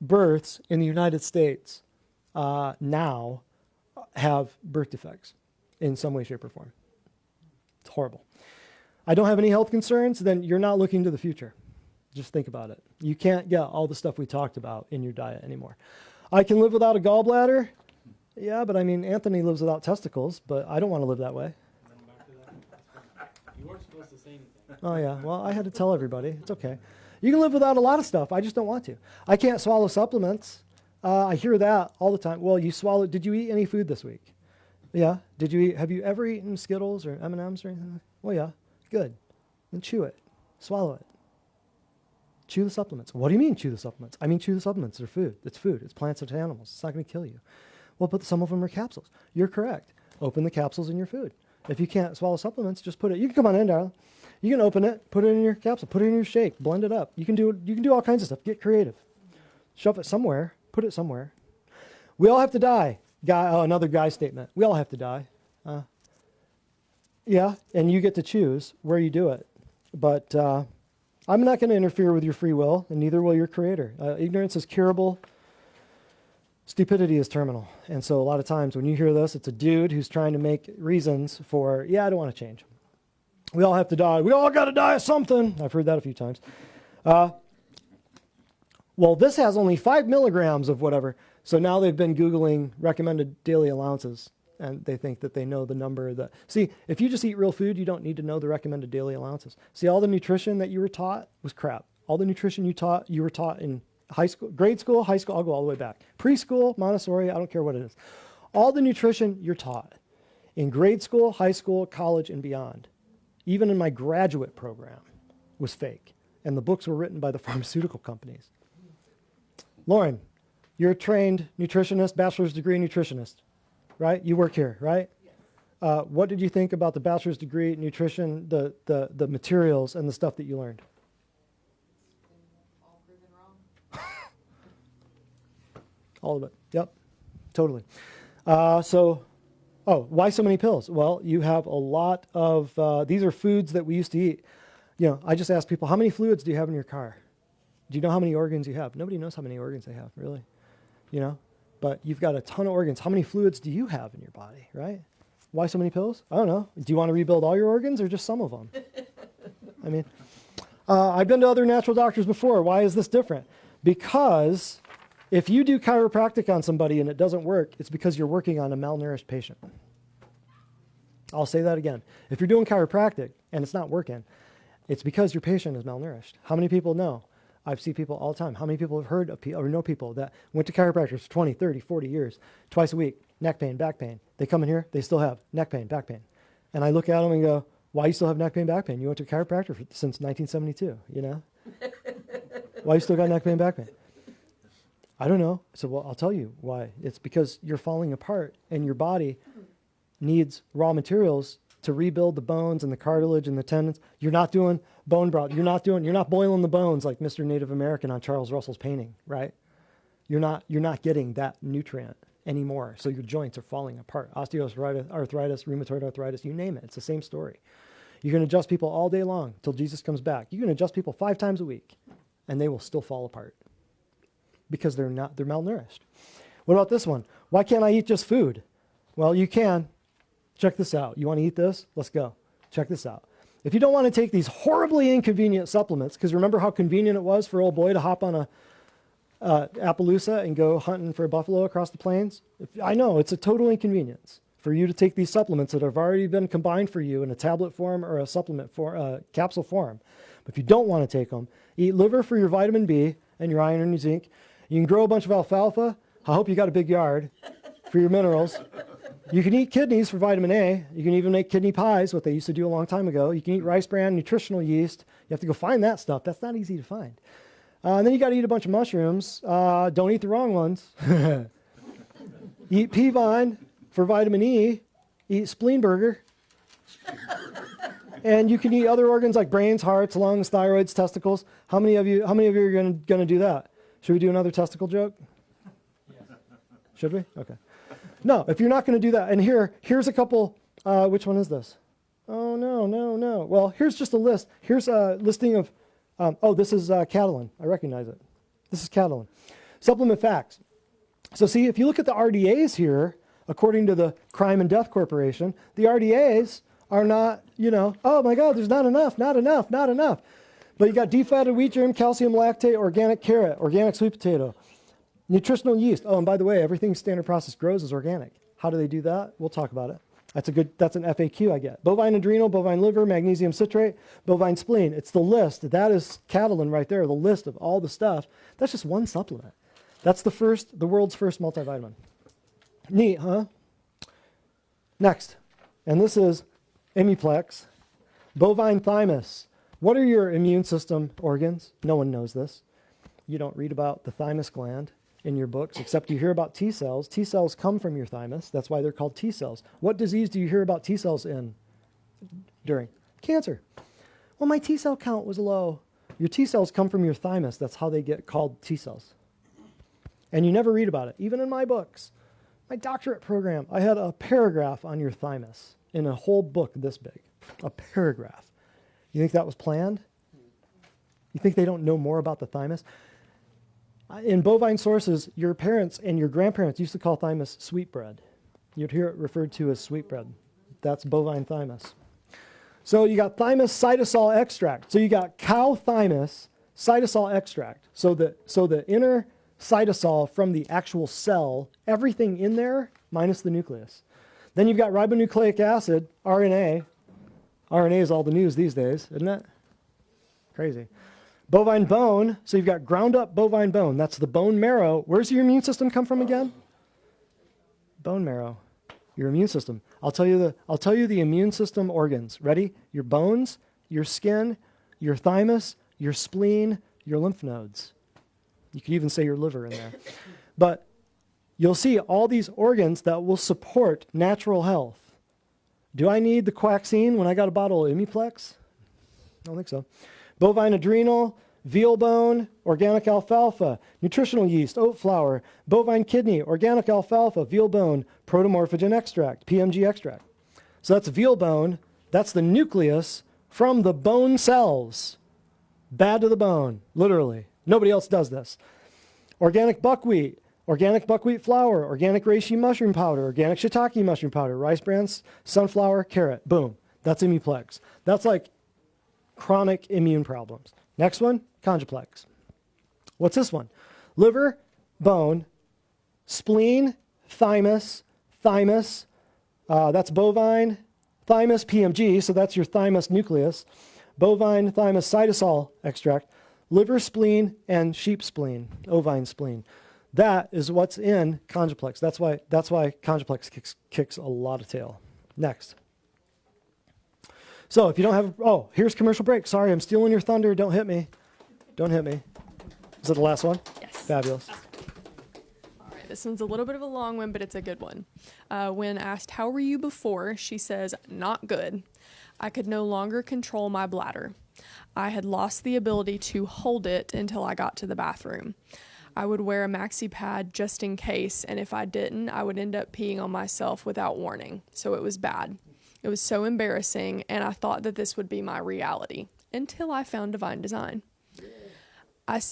births in the United States now have birth defects in some way, shape, or form. It's horrible. I don't have any health concerns, then you're not looking to the future. Just think about it. You can't get all the stuff we talked about in your diet anymore. I can live without a gallbladder. Yeah, but I mean, Anthony lives without testicles, but I don't want to live that way. You weren't supposed to say anything. Oh, yeah. Well, I had to tell everybody. It's okay. You can live without a lot of stuff. I just don't want to. I can't swallow supplements. I hear that all the time. Well, did you eat any food this week? Yeah. Have you ever eaten Skittles or M&Ms or anything? Well, yeah. Good. Then chew it. Swallow it. Chew the supplements. What do you mean chew the supplements? I mean chew the supplements. They're food. It's food. It's plants and animals. It's not going to kill you. Well, but some of them are capsules. You're correct. Open the capsules in your food. If you can't swallow supplements, just put it. You can come on in, darling. You can open it, put it in your capsule, put it in your shake, blend it up. You can do all kinds of stuff. Get creative. Shove it somewhere. Put it somewhere. We all have to die. Another guy statement. We all have to die. Yeah, and you get to choose where you do it. But I'm not going to interfere with your free will, and neither will your creator. Ignorance is curable. Stupidity is terminal. And so a lot of times when you hear this, it's a dude who's trying to make reasons for, I don't want to change. We all have to die. We all got to die of something. I've heard that a few times. Well, this has only 5 milligrams of whatever. So now they've been Googling recommended daily allowances, and they think that they know the number. See, if you just eat real food, you don't need to know the recommended daily allowances. See, all the nutrition that you were taught was crap. All the nutrition you were taught in high school, grade school, high school, I'll go all the way back. Preschool, Montessori, I don't care what it is. All the nutrition you're taught in grade school, high school, college, and beyond, even in my graduate program, was fake. And the books were written by the pharmaceutical companies. Lauren, you're a trained nutritionist, bachelor's degree nutritionist, right? You work here, right? Yes. What did you think about the bachelor's degree nutrition, the materials and the stuff that you learned? All proven wrong. All of it. Yep, totally. Why so many pills? Well, you have a lot of, these are foods that we used to eat. I just ask people, how many fluids do you have in your car? Do you know how many organs you have? Nobody knows how many organs they have, really. But you've got a ton of organs. How many fluids do you have in your body, right? Why so many pills? I don't know. Do you want to rebuild all your organs or just some of them? I mean, I've been to other natural doctors before. Why is this different? Because if you do chiropractic on somebody and it doesn't work, it's because you're working on a malnourished patient. I'll say that again. If you're doing chiropractic and it's not working, it's because your patient is malnourished. How many people know? I've seen people all the time. How many people have heard of or know people that went to chiropractors for 20, 30, 40 years, twice a week, neck pain, back pain. They come in here, they still have neck pain, back pain. And I look at them and go, why you still have neck pain, back pain? You went to a chiropractor since 1972, you know? Why you still got neck pain, back pain? I don't know. So, well, I'll tell you why. It's because you're falling apart and your body needs raw materials to rebuild the bones and the cartilage and the tendons. You're not doing bone broth. You're not boiling the bones like Mr. Native American on Charles Russell's painting, right? You're not getting that nutrient anymore. So your joints are falling apart. Osteoarthritis, rheumatoid arthritis, you name it. It's the same story. You can adjust people all day long till Jesus comes back. You can adjust people 5 times a week and they will still fall apart because they're malnourished. What about this one? Why can't I eat just food? Well, you can. Check this out. You want to eat this? Let's go. Check this out. If you don't want to take these horribly inconvenient supplements, because remember how convenient it was for old boy to hop on a Appaloosa and go hunting for a buffalo across the plains? I know, it's a total inconvenience for you to take these supplements that have already been combined for you in a tablet form or a supplement for capsule form. But if you don't want to take them, eat liver for your vitamin B and your iron and your zinc. You can grow a bunch of alfalfa. I hope you got a big yard for your minerals. You can eat kidneys for vitamin A. You can even make kidney pies, what they used to do a long time ago. You can eat rice bran nutritional yeast. You have to go find that stuff. That's not easy to find. And then you got to eat a bunch of mushrooms. Don't eat the wrong ones. Eat pea vine for vitamin E. Eat spleen burger. And you can eat other organs like brains, hearts, lungs, thyroids, testicles. How many of you are going to do that? Should we do another testicle joke? Yes. Should we? Okay. No, if you're not going to do that, and here's a couple, which one is this? Oh, no. Well, here's just a list. Here's a listing of, this is Catalin. I recognize it. This is Catalin. Supplement facts. So see, if you look at the RDAs here, according to the Crime and Death Corporation, the RDAs are not, oh my God, there's not enough. But you got defatted wheat germ, calcium lactate, organic carrot, organic sweet potato. Nutritional yeast. Oh, and by the way, everything standard process grows is organic. How do they do that? We'll talk about it. That's an FAQ I get. Bovine adrenal, bovine liver, magnesium citrate, bovine spleen. It's the list. That is Catalin right there, the list of all the stuff. That's just one supplement. That's the world's first multivitamin. Neat, huh? Next. And this is Imiplex. Bovine thymus. What are your immune system organs? No one knows this. You don't read about the thymus gland in your books, except you hear about T cells. T cells come from your thymus. That's why they're called T cells. What disease do you hear about T cells during? Cancer. Well, my T cell count was low. Your T cells come from your thymus. That's how they get called T cells. And you never read about it, even in my books. My doctorate program, I had a paragraph on your thymus in a whole book this big. A paragraph. You think that was planned? You think they don't know more about the thymus? In bovine sources, your parents and your grandparents used to call thymus sweetbread. You'd hear it referred to as sweetbread. That's bovine thymus. So you got thymus cytosol extract. So you got cow thymus cytosol extract. So the inner cytosol from the actual cell, everything in there minus the nucleus. Then you've got ribonucleic acid, RNA. RNA is all the news these days, isn't it? Crazy. Bovine bone, so you've got ground up bovine bone. That's the bone marrow. Where's your immune system come from again? Bone marrow. Your immune system. I'll tell you the immune system organs. Ready? Your bones, your skin, your thymus, your spleen, your lymph nodes. You could even say your liver in there. But you'll see all these organs that will support natural health. Do I need the Quaxine when I got a bottle of Imiplex? I don't think so. Bovine adrenal, veal bone, organic alfalfa, nutritional yeast, oat flour, bovine kidney, organic alfalfa, veal bone, protomorphogen extract, PMG extract. So that's veal bone. That's the nucleus from the bone cells. Bad to the bone, literally. Nobody else does this. Organic buckwheat flour, organic reishi mushroom powder, organic shiitake mushroom powder, rice bran, sunflower, carrot. Boom. That's Imiplex. That's like chronic immune problems. Next one, conjuplex. What's this one? Liver, bone, spleen, thymus, that's bovine, thymus, PMG, so that's your thymus nucleus, bovine, thymus, cytosol extract, liver, spleen, and sheep spleen, ovine spleen. That is what's in conjuplex. That's why conjuplex kicks a lot of tail. Next. So if you don't have, here's commercial break. Sorry, I'm stealing your thunder. Don't hit me. Don't hit me. Is it the last one? Yes. Fabulous. All right, this one's a little bit of a long one, but it's a good one. When asked, how were you before? She says, not good. I could no longer control my bladder. I had lost the ability to hold it until I got to the bathroom. I would wear a maxi pad just in case, and if I didn't, I would end up peeing on myself without warning. So it was bad. It was so embarrassing, and I thought that this would be my reality until I found Divine Design.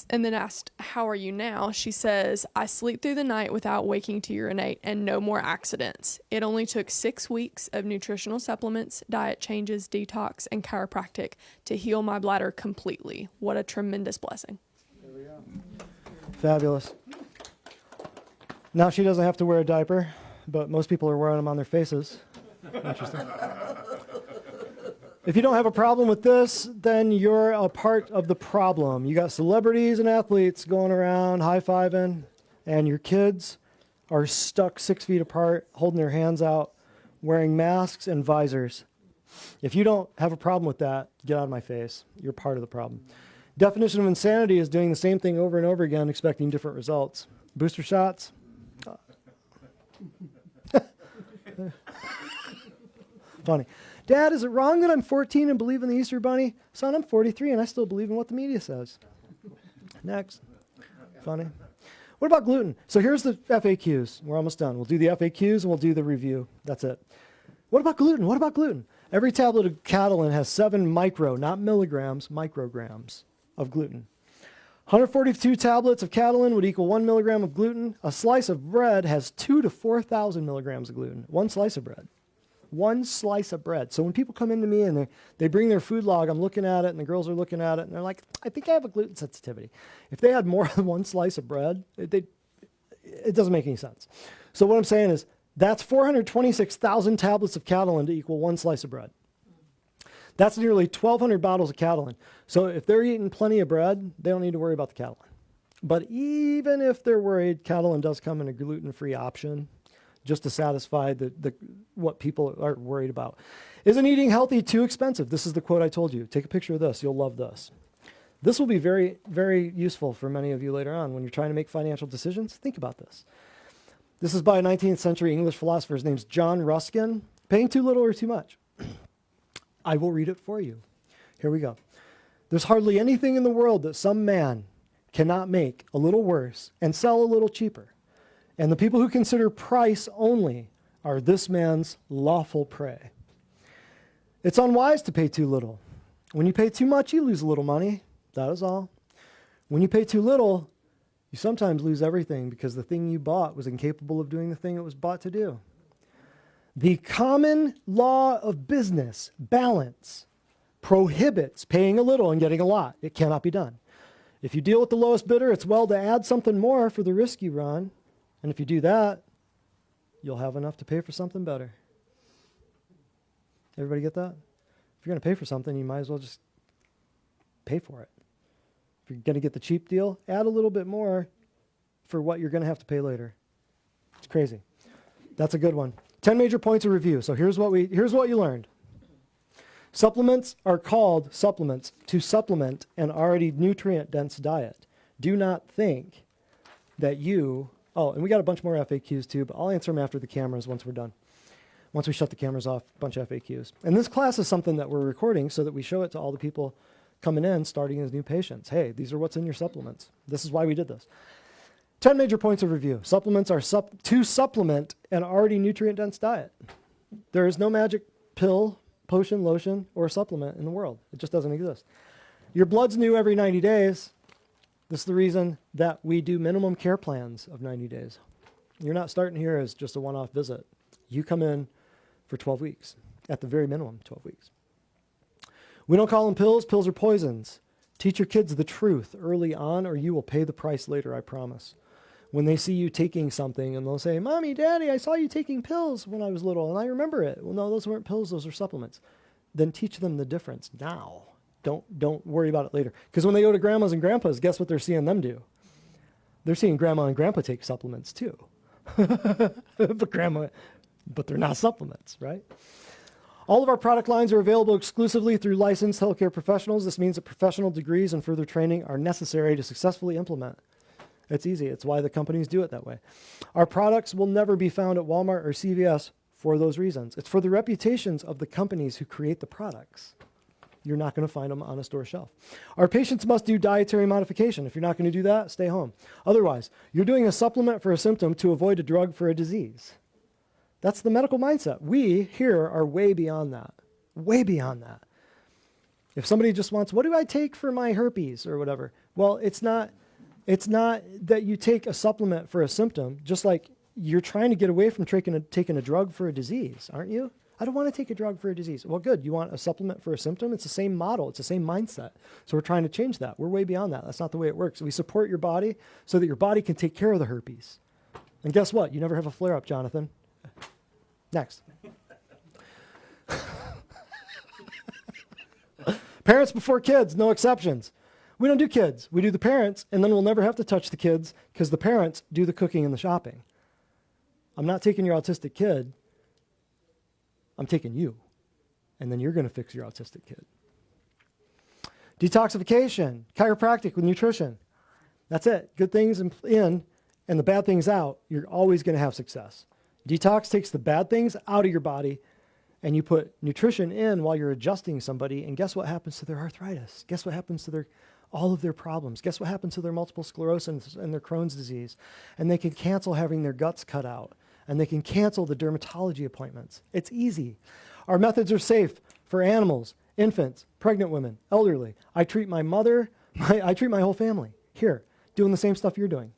And then asked, how are you now? She says, I sleep through the night without waking to urinate and no more accidents. It only took 6 weeks of nutritional supplements, diet changes, detox, and chiropractic to heal my bladder completely. What a tremendous blessing. There we go. Fabulous. Now she doesn't have to wear a diaper, but most people are wearing them on their faces. Interesting. If you don't have a problem with this, then you're a part of the problem. You got celebrities and athletes going around high-fiving, and your kids are stuck 6 feet apart, holding their hands out, wearing masks and visors. If you don't have a problem with that, get out of my face. You're part of the problem. Definition of insanity is doing the same thing over and over again, expecting different results. Booster shots. Funny. Dad, is it wrong that I'm 14 and believe in the Easter Bunny? Son, I'm 43 and I still believe in what the media says. Next. Funny. What about gluten? So here's the FAQs. We're almost done. We'll do the FAQs and we'll do the review. That's it. What about gluten? What about gluten? Every tablet of Catalin has 7 not milligrams, micrograms of gluten. 142 tablets of Catalin would equal 1 milligram of gluten. A slice of bread has 2,000 to 4,000 milligrams of gluten. One slice of bread. One slice of bread. So when people come into me and they bring their food log, I'm looking at it and the girls are looking at it and they're like, I think I have a gluten sensitivity. If they had more than one slice of bread, it doesn't make any sense. So what I'm saying is that's 426,000 tablets of Catalin to equal one slice of bread. That's nearly 1,200 bottles of Catalin. So if they're eating plenty of bread, they don't need to worry about the Catalin. But even if they're worried, Catalin does come in a gluten-free option, just to satisfy what people are worried about. Isn't eating healthy too expensive? This is the quote I told you. Take a picture of this. You'll love this. This will be very, very useful for many of you later on when you're trying to make financial decisions. Think about this. This is by a 19th century English philosopher. His name's John Ruskin. Paying too little or too much? I will read it for you. Here we go. There's hardly anything in the world that some man cannot make a little worse and sell a little cheaper. And the people who consider price only are this man's lawful prey. It's unwise to pay too little. When you pay too much, you lose a little money. That is all. When you pay too little, you sometimes lose everything because the thing you bought was incapable of doing the thing it was bought to do. The common law of business, balance, prohibits paying a little and getting a lot. It cannot be done. If you deal with the lowest bidder, it's well to add something more for the risk you run. And if you do that, you'll have enough to pay for something better. Everybody get that? If you're going to pay for something, you might as well just pay for it. If you're going to get the cheap deal, add a little bit more for what you're going to have to pay later. It's crazy. That's a good one. 10 major points of review. So here's what you learned. Supplements are called supplements to supplement an already nutrient-dense diet. Do not think that and we got a bunch more FAQs too, but I'll answer them after the cameras once we're done. Once we shut the cameras off, a bunch of FAQs. And this class is something that we're recording so that we show it to all the people coming in, starting as new patients. Hey, these are what's in your supplements. This is why we did this. 10 major points of review. Supplements are to supplement an already nutrient-dense diet. There is no magic pill, potion, lotion, or supplement in the world. It just doesn't exist. Your blood's new every 90 days. This is the reason that we do minimum care plans of 90 days. You're not starting here as just a one-off visit. You come in for 12 weeks, at the very minimum, 12 weeks. We don't call them pills. Pills are poisons. Teach your kids the truth early on, or you will pay the price later, I promise. When they see you taking something and they'll say, Mommy, Daddy, I saw you taking pills when I was little and I remember it. Well, no, those weren't pills. Those are supplements. Then teach them the difference now. Don't worry about it later. Because when they go to grandmas and grandpas, guess what they're seeing them do? They're seeing grandma and grandpa take supplements too. but they're not supplements, right? All of our product lines are available exclusively through licensed healthcare professionals. This means that professional degrees and further training are necessary to successfully implement. It's easy. It's why the companies do it that way. Our products will never be found at Walmart or CVS for those reasons. It's for the reputations of the companies who create the products. You're not going to find them on a store shelf. Our patients must do dietary modification. If you're not going to do that, stay home. Otherwise, you're doing a supplement for a symptom to avoid a drug for a disease. That's the medical mindset. We here are way beyond that. Way beyond that. If somebody just wants, what do I take for my herpes or whatever? Well, it's not that you take a supplement for a symptom, just like you're trying to get away from taking a drug for a disease, aren't you? I don't want to take a drug for a disease. Well, good. You want a supplement for a symptom? It's the same model. It's the same mindset. So we're trying to change that. We're way beyond that. That's not the way it works. We support your body so that your body can take care of the herpes. And guess what? You never have a flare-up, Jonathan. Next. Parents before kids, no exceptions. We don't do kids. We do the parents, and then we'll never have to touch the kids because the parents do the cooking and the shopping. I'm not taking your autistic kid. I'm taking you, and then you're going to fix your autistic kid. Detoxification, chiropractic with nutrition. That's it. Good things in and the bad things out. You're always going to have success. Detox takes the bad things out of your body, and you put nutrition in while you're adjusting somebody, and guess what happens to their arthritis? Guess what happens to all of their problems? Guess what happens to their multiple sclerosis and their Crohn's disease? And they can cancel having their guts cut out. And they can cancel the dermatology appointments. It's easy. Our methods are safe for animals, infants, pregnant women, elderly. I treat my mother, I treat my whole family here, doing the same stuff you're doing.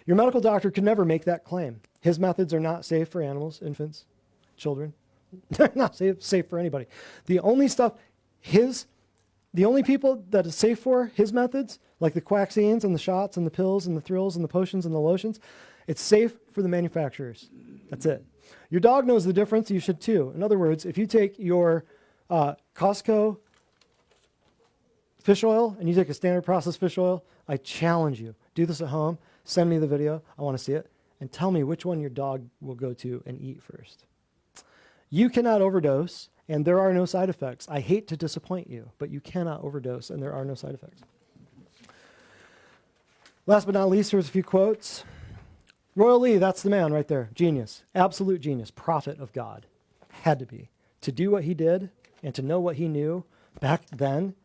Your medical doctor could never make that claim. His methods are not safe for animals, infants, children. They're not safe for anybody. The only people that is safe for his methods, like the quaxines and the shots and the pills and the thrills and the potions and the lotions, it's safe for the manufacturers. That's it. Your dog knows the difference. You should too. In other words, if you take your Costco fish oil and you take a standard processed fish oil, I challenge you. Do this at home. Send me the video. I want to see it. And tell me which one your dog will go to and eat first. You cannot overdose, and there are no side effects. I hate to disappoint you, but you cannot overdose, and there are no side effects. Last but not least, here's a few quotes. Royal Lee, that's the man right there. Genius. Absolute genius. Prophet of God. Had to be. To do what he did and to know what he knew back then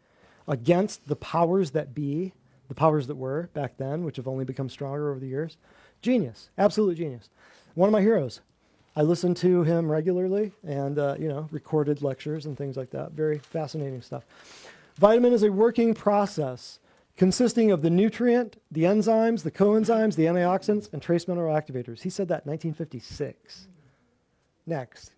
against the powers that be, the powers that were back then, which have only become stronger over the years. Genius. Absolute genius. One of my heroes. I listened to him regularly and, recorded lectures and things like that. Very fascinating stuff. Vitamin is a working process consisting of the nutrient, the enzymes, the coenzymes, the antioxidants, and trace mineral activators. He said that in 1956. Next.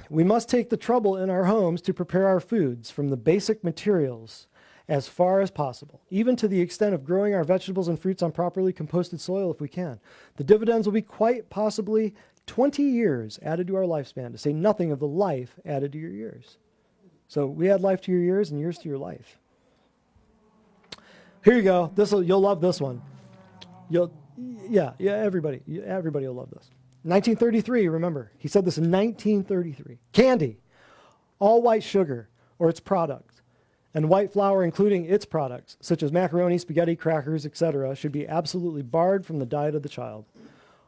We must take the trouble in our homes to prepare our foods from the basic materials as far as possible, even to the extent of growing our vegetables and fruits on properly composted soil if we can. The dividends will be quite possibly 20 years added to our lifespan, to say nothing of the life added to your years. So we add life to your years and years to your life. Here you go. You'll love this one. Everybody will love this. 1933, remember. He said this in 1933. Candy, all white sugar or its products, and white flour including its products, such as macaroni, spaghetti, crackers, etc., should be absolutely barred from the diet of the child.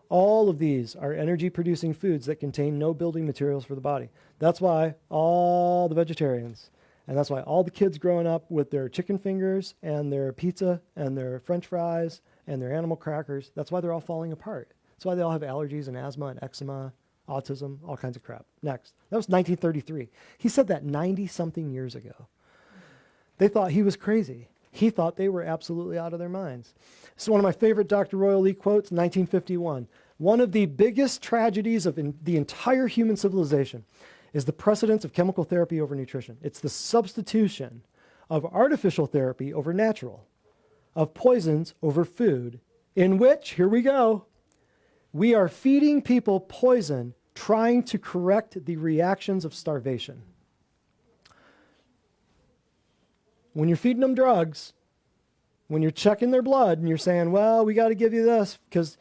All of these are energy-producing foods that contain no building materials for the body. That's why all the vegetarians, and that's why all the kids growing up with their chicken fingers and their pizza and their French fries and their animal crackers, that's why they're all falling apart. That's why they all have allergies and asthma and eczema, autism, all kinds of crap. Next. That was 1933. He said that 90-something years ago. They thought he was crazy. He thought they were absolutely out of their minds. This is one of my favorite Dr. Royal Lee quotes, 1951. One of the biggest tragedies of the entire human civilization is the precedence of chemical therapy over nutrition. It's the substitution of artificial therapy over natural, of poisons over food, in which, here we go, we are feeding people poison trying to correct the reactions of starvation. When you're feeding them drugs, when you're checking their blood and you're saying, well, we got to give you this because,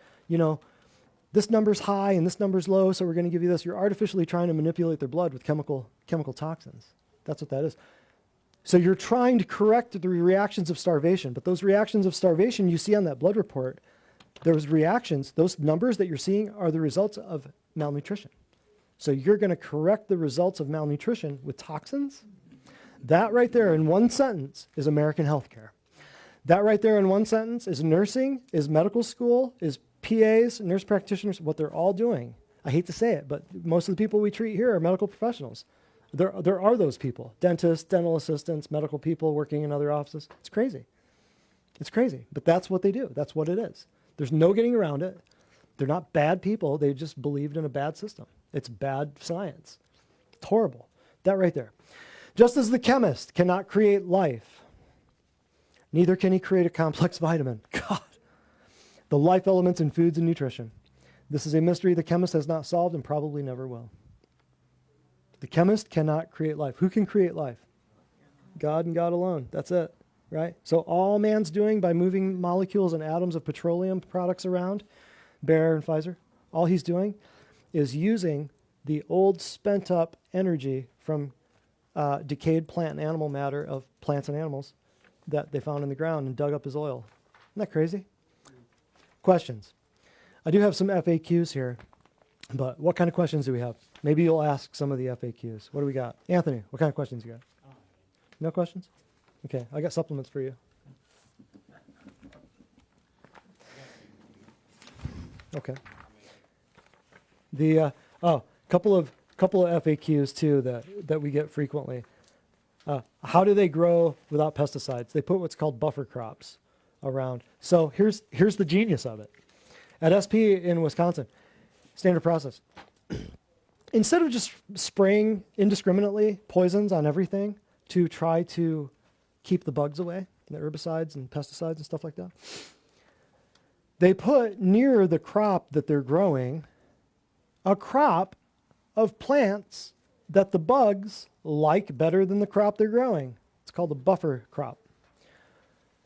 this number's high and this number's low, so we're going to give you this. You're artificially trying to manipulate their blood with chemical toxins. That's what that is. So you're trying to correct the reactions of starvation, but those reactions of starvation you see on that blood report, those reactions, those numbers that you're seeing are the results of malnutrition. So you're going to correct the results of malnutrition with toxins? That right there in one sentence is American healthcare. That right there in one sentence is nursing, is medical school, is PAs, nurse practitioners, what they're all doing. I hate to say it, but most of the people we treat here are medical professionals. There are those people, dentists, dental assistants, medical people working in other offices. It's crazy. It's crazy, but that's what they do. That's what it is. There's no getting around it. They're not bad people. They just believed in a bad system. It's bad science. It's horrible. That right there. Just as the chemist cannot create life, neither can he create a complex vitamin. God. The life elements in foods and nutrition. This is a mystery the chemist has not solved and probably never will. The chemist cannot create life. Who can create life? God and God alone. That's it, right? So all man's doing by moving molecules and atoms of petroleum products around, Bayer and Pfizer, all he's doing is using the old spent up energy from decayed plant and animal matter of plants and animals that they found in the ground and dug up as oil. Isn't that crazy? Questions? I do have some FAQs here, but what kind of questions do we have? Maybe you'll ask some of the FAQs. What do we got? Anthony, what kind of questions you got? No questions? Okay, I got supplements for you. Okay. The couple of FAQs too that we get frequently. How do they grow without pesticides? They put what's called buffer crops around. So here's the genius of it. At SP in Wisconsin, standard process. Instead of just spraying indiscriminately poisons on everything to try to keep the bugs away, the herbicides and pesticides and stuff like that, they put near the crop that they're growing a crop of plants that the bugs like better than the crop they're growing. It's called a buffer crop.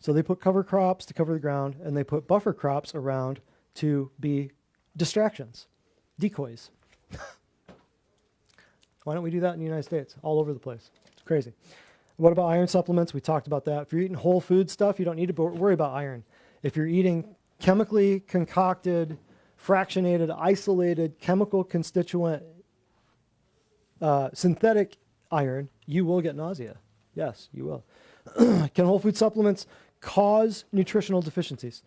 So they put cover crops to cover the ground, and they put buffer crops around to be distractions, decoys. Why don't we do that in the United States? All over the place. It's crazy. What about iron supplements? We talked about that. If you're eating whole food stuff, you don't need to worry about iron. If you're eating chemically concocted, fractionated, isolated, chemical constituent, synthetic iron, you will get nausea. Yes, you will. Can whole food supplements cause nutritional deficiencies?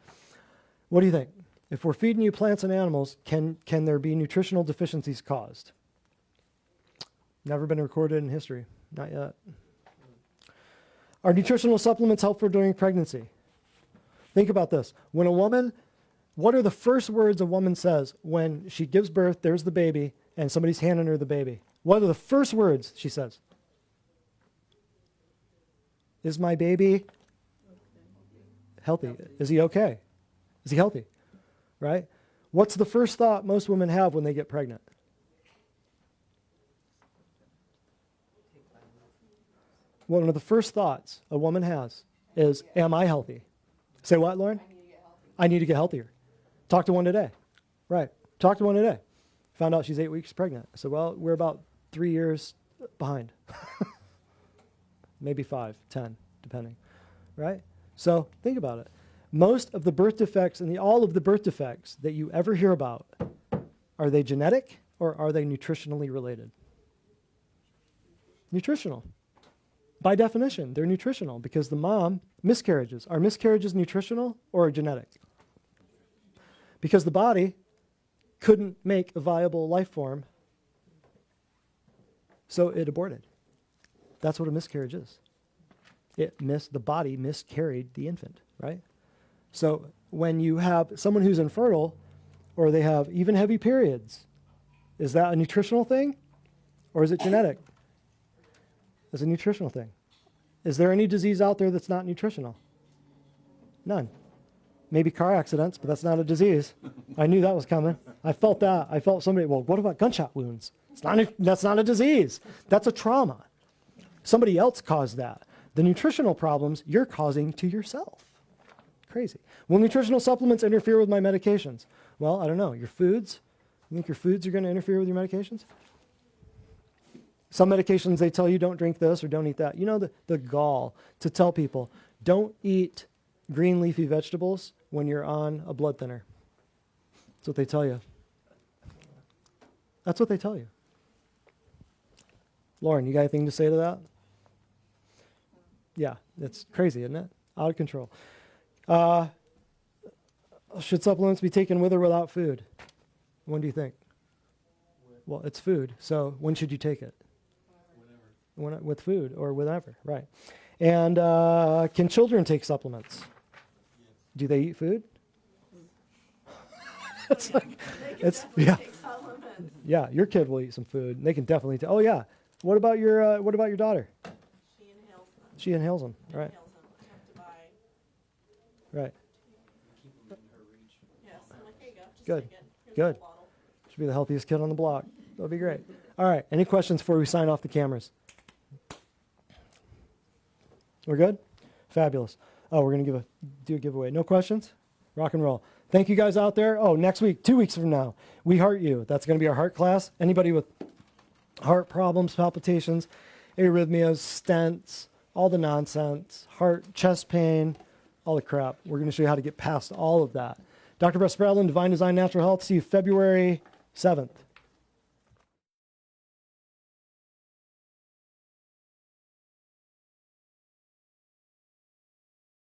What do you think? If we're feeding you plants and animals, can there be nutritional deficiencies caused? Never been recorded in history. Not yet. Are nutritional supplements helpful during pregnancy? Think about this. When a woman, what are the first words a woman says when she gives birth, there's the baby, and somebody's handing her the baby? What are the first words she says? Is my baby healthy? Is he okay? Is he healthy? Right? What's the first thought most women have when they get pregnant? One of the first thoughts a woman has is, am I healthy? Say what, Lauren? I need to get healthier. Talk to one today. Right. Talk to one today. Found out she's 8 weeks pregnant. I said, well, we're about 3 years behind. Maybe 5, 10, depending. Right? So think about it. Most of the birth defects and all of the birth defects that you ever hear about, are they genetic or are they nutritionally related? Nutritional. By definition, they're nutritional because the mom, miscarriages. Are miscarriages nutritional or genetic? Because the body couldn't make a viable life form, so it aborted. That's what a miscarriage is. The body miscarried the infant, right? So when you have someone who's infertile or they have even heavy periods, is that a nutritional thing Or is it genetic? It's a nutritional thing. Is there any disease out there that's not nutritional? None. Maybe car accidents, but that's not a disease. I knew that was coming. I felt that. I felt somebody, well, what about gunshot wounds? That's not a disease. That's a trauma. Somebody else caused that. The nutritional problems you're causing to yourself. Crazy. Will nutritional supplements interfere with my medications? Well, I don't know. Your foods? You think your foods are going to interfere with your medications? Some medications, they tell you don't drink this or don't eat that. You know, the gall to tell people, don't eat green leafy vegetables when you're on a blood thinner. That's what they tell you. That's what they tell you. Lauren, you got anything to say to that? Yeah, it's crazy, isn't it? Out of control. Should supplements be taken with or without food? When do you think? Well, it's food, so when should you take it? With food or whatever, right. And can children take supplements? Do they eat food? It's like, it's, yeah. Yeah, your kid will eat some food. They can definitely, oh yeah. What about your daughter? She inhales them. She inhales them, right. Inhales them. I have to buy. Right. Keep them in her reach. Yes. I'm like, here you go. Just Good. take it. Here's Good. the bottle. Should be the healthiest kid on the block. That'll be great. All right, any questions before we sign off the cameras? We're good? Fabulous. Oh, we're going to do a giveaway. No questions? Rock and roll. Thank you guys out there. Oh, next week, 2 weeks from now, We Heart You. That's going to be our heart class. Anybody with heart problems, palpitations, arrhythmias, stents, all the nonsense, heart, chest pain, all the crap. We're going to show you how to get past all of that. Dr. Brett Spradlin, Divine Design Natural Health. See you February 7th.